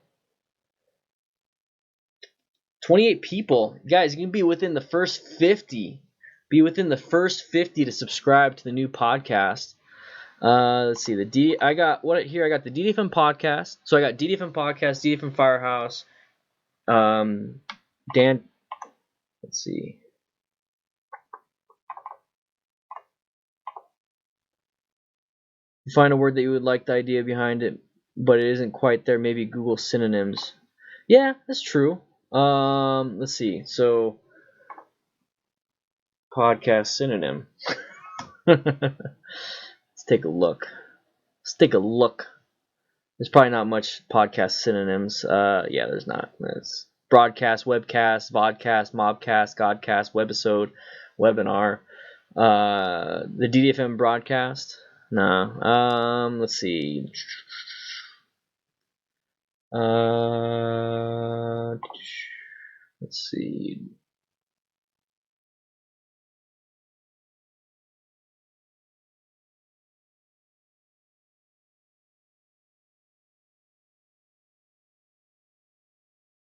28 people, guys. You can be within the first 50. Be within the first 50 to subscribe to the new podcast. Let's see. I got the DDFM podcast. So I got DDFM podcast, DDFM Firehouse. Dan. Let's see. You find a word that you would like the idea behind it, but it isn't quite there. Maybe Google synonyms. Yeah, that's true. Let's see. So podcast synonym. Let's take a look. There's probably not much podcast synonyms. Yeah, there's not. It's broadcast, webcast, vodcast, mobcast, godcast, webisode, webinar. The DDFM broadcast. No. Let's see. Let's see.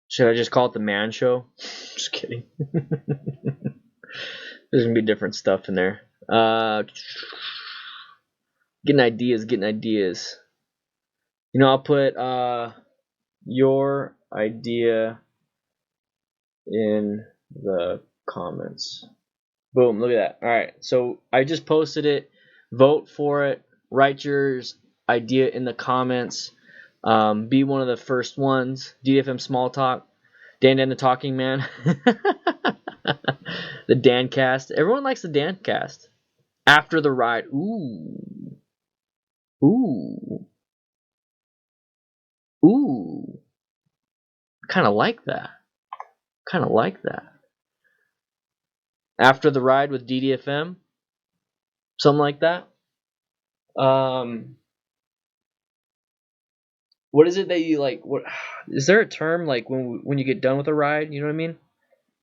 Should I just call it the Man Show? Just kidding. There's gonna be different stuff in there. Getting ideas. You know, I'll put your idea in the comments. Boom, look at that. All right, so I just posted it. Vote for it. Write your idea in the comments. Be one of the first ones. DFM Small Talk. Dan the Talking Man. The Dan Cast. Everyone likes the Dan Cast. After the Ride. Ooh. Ooh. Ooh. Kind of like that. Kind of like that. After the Ride with DDFM. Something like that. What is it that you like? What is there a term like when you get done with a ride? You know what I mean?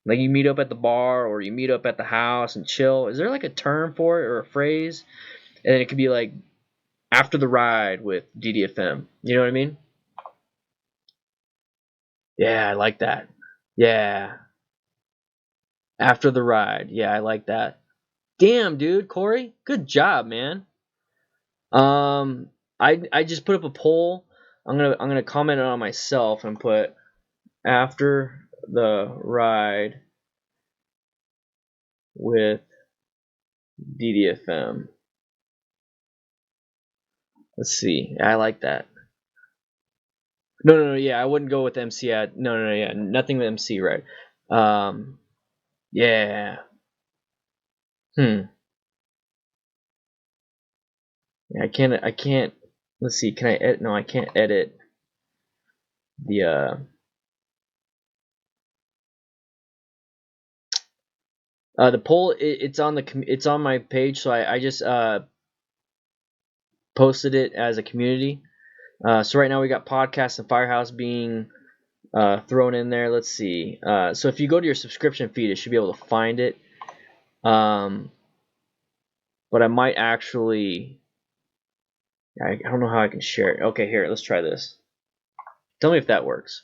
Like you meet up at the bar or you meet up at the house and chill. Is there like a term for it or a phrase? And then it could be like after the ride with DDFM. You know what I mean? Yeah, I like that. Yeah. After the ride. Yeah, I like that. Damn, dude, Corey, good job, man. I just put up a poll. I'm gonna comment it on myself and put after the ride with DDFM. Let's see. I like that. No. Yeah, I wouldn't go with MC. No. Yeah, nothing with MC, right? Yeah. Yeah, I can't. Let's see. Can I edit? No, I can't edit the poll. It's on my page, so I just posted it as a community. So right now we got podcast and Firehouse being thrown in there. Let's see. So if you go to your subscription feed, it should be able to find it. But I might actually. I don't know how I can share it. Okay, here, let's try this. Tell me if that works.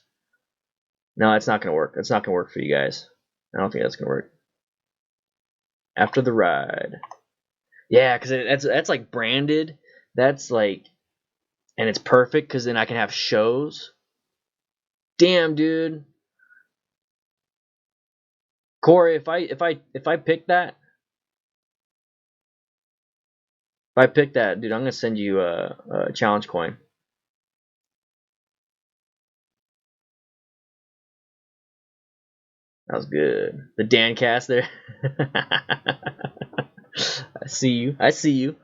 No, it's not gonna work. It's not gonna work for you guys. I don't think that's gonna work. After the ride. Yeah, because that's like branded. That's like, and it's perfect because then I can have shows. Damn, dude. Corey, if I pick that, dude, I'm gonna send you a challenge coin. That was good. The Dan cast there. I see you. I see you.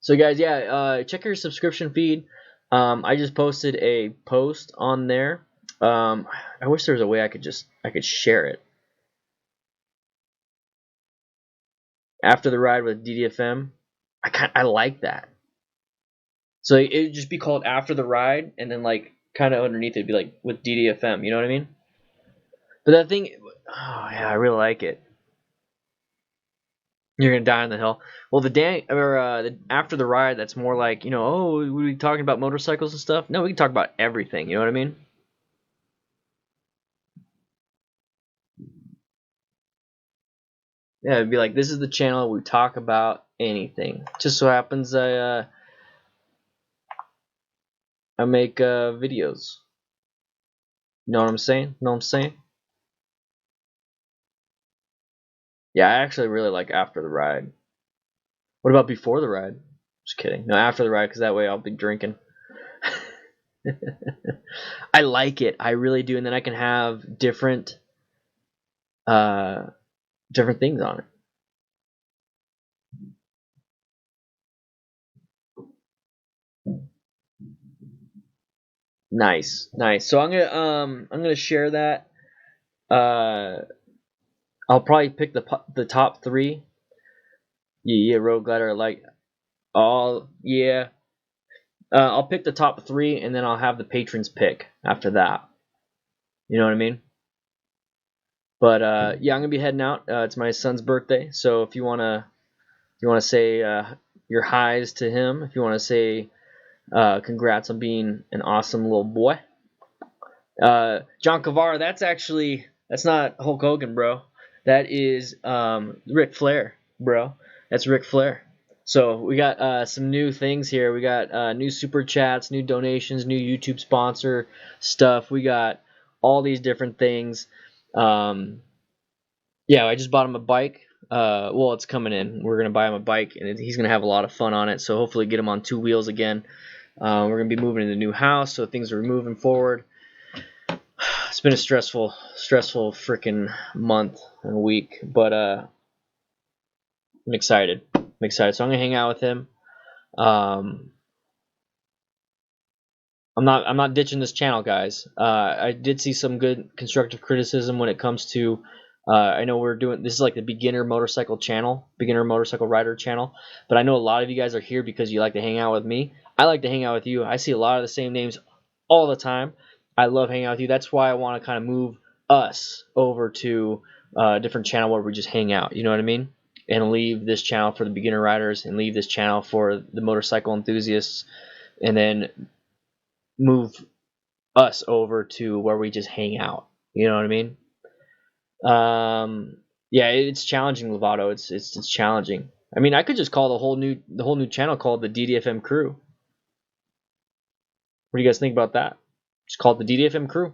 So guys, yeah, check your subscription feed. I just posted a post on there. I wish there was a way I could share it. After the ride with DDFM, I like that. So it would just be called After the Ride, and then like kind of underneath it'd be like with DDFM. You know what I mean? But that thing, oh yeah, I really like it. You're gonna die on the hill. Well, the After the Ride, that's more like, oh, we talking about motorcycles and stuff. No, we can talk about everything. You know what I mean? Yeah, it'd be like, this is the channel where we talk about anything. Just so happens I make videos. Know what I'm saying? Yeah, I actually really like After the Ride. What about Before the Ride? Just kidding. No, After the Ride, because that way I'll be drinking. I like it. I really do. And then I can have different things on it. Nice. So I'm gonna share that. I'll probably pick the top 3. Yeah, Road Glider, like all, yeah. I'll pick the top 3, and then I'll have the patrons pick after that. You know what I mean? But yeah, I'm gonna be heading out. It's my son's birthday, so if you wanna say your highs to him, if you wanna say congrats on being an awesome little boy. John Cavar, that's not Hulk Hogan, bro. That is Ric Flair, bro. That's Ric Flair. So we got some new things here. We got new super chats, new donations, new YouTube sponsor stuff. We got all these different things. Yeah, I just bought him a bike. Well, it's coming in. We're gonna buy him a bike, and he's gonna have a lot of fun on it. So hopefully get him on 2 wheels again. We're gonna be moving in the new house, so things are moving forward. It's been a stressful freaking month and week, but I'm excited. So I'm gonna hang out with him. I'm not ditching this channel, guys. I did see some good constructive criticism when it comes to. I know we're doing this is like the beginner motorcycle rider channel, but I know a lot of you guys are here because you like to hang out with me. I like to hang out with you. I see a lot of the same names all the time. I love hanging out with you. That's why I want to kind of move us over to a different channel where we just hang out. You know what I mean? And leave this channel for the beginner riders, and leave this channel for the motorcycle enthusiasts, and then move us over to where we just hang out. You know what I mean? Yeah, it's challenging, Lovato. It's challenging. I mean, I could just call the whole new channel called the DDFM Crew. What do you guys think about that? Just call it the DDFM Crew.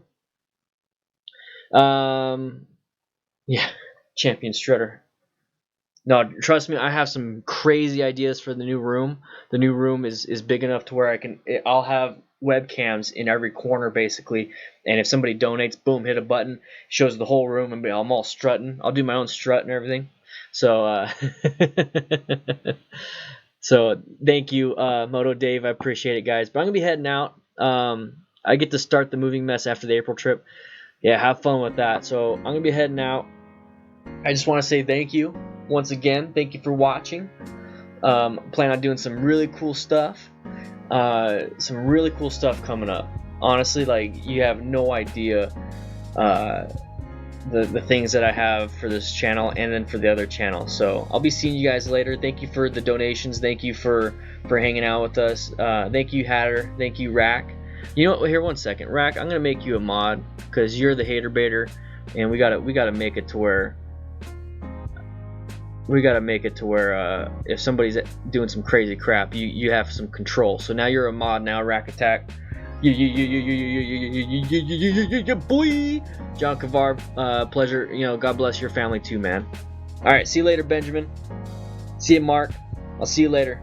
Yeah, Champion Strutter. No, trust me, I have some crazy ideas for the new room. The new room is big enough to where I'll have webcams in every corner basically, and if somebody donates, boom, hit a button, shows the whole room, and I'm all strutting. I'll do my own strut and everything. So so thank you, Moto Dave. I appreciate it, guys. But I'm gonna be heading out. I get to start the moving mess after the April trip. Yeah, have fun with that. So I'm gonna be heading out. I just want to say thank you once again. Thank you for watching. Plan on doing some really cool stuff. Some really cool stuff coming up. Honestly, like, you have no idea the things that I have for this channel and then for the other channel. So I'll be seeing you guys later. Thank you for the donations. Thank you for hanging out with us. Thank you, Hatter. Thank you, Rack. You know what? Here, one second, Rack. I'm gonna make you a mod because you're the hater baiter, and we gotta make it to where. If somebody's doing some crazy crap, you have some control. So now you're a mod now, Rack Attack. Boy. John Kavar, pleasure. You know, God bless your family too, man. All right, see you later, Benjamin. See you, Mark. I'll see you later.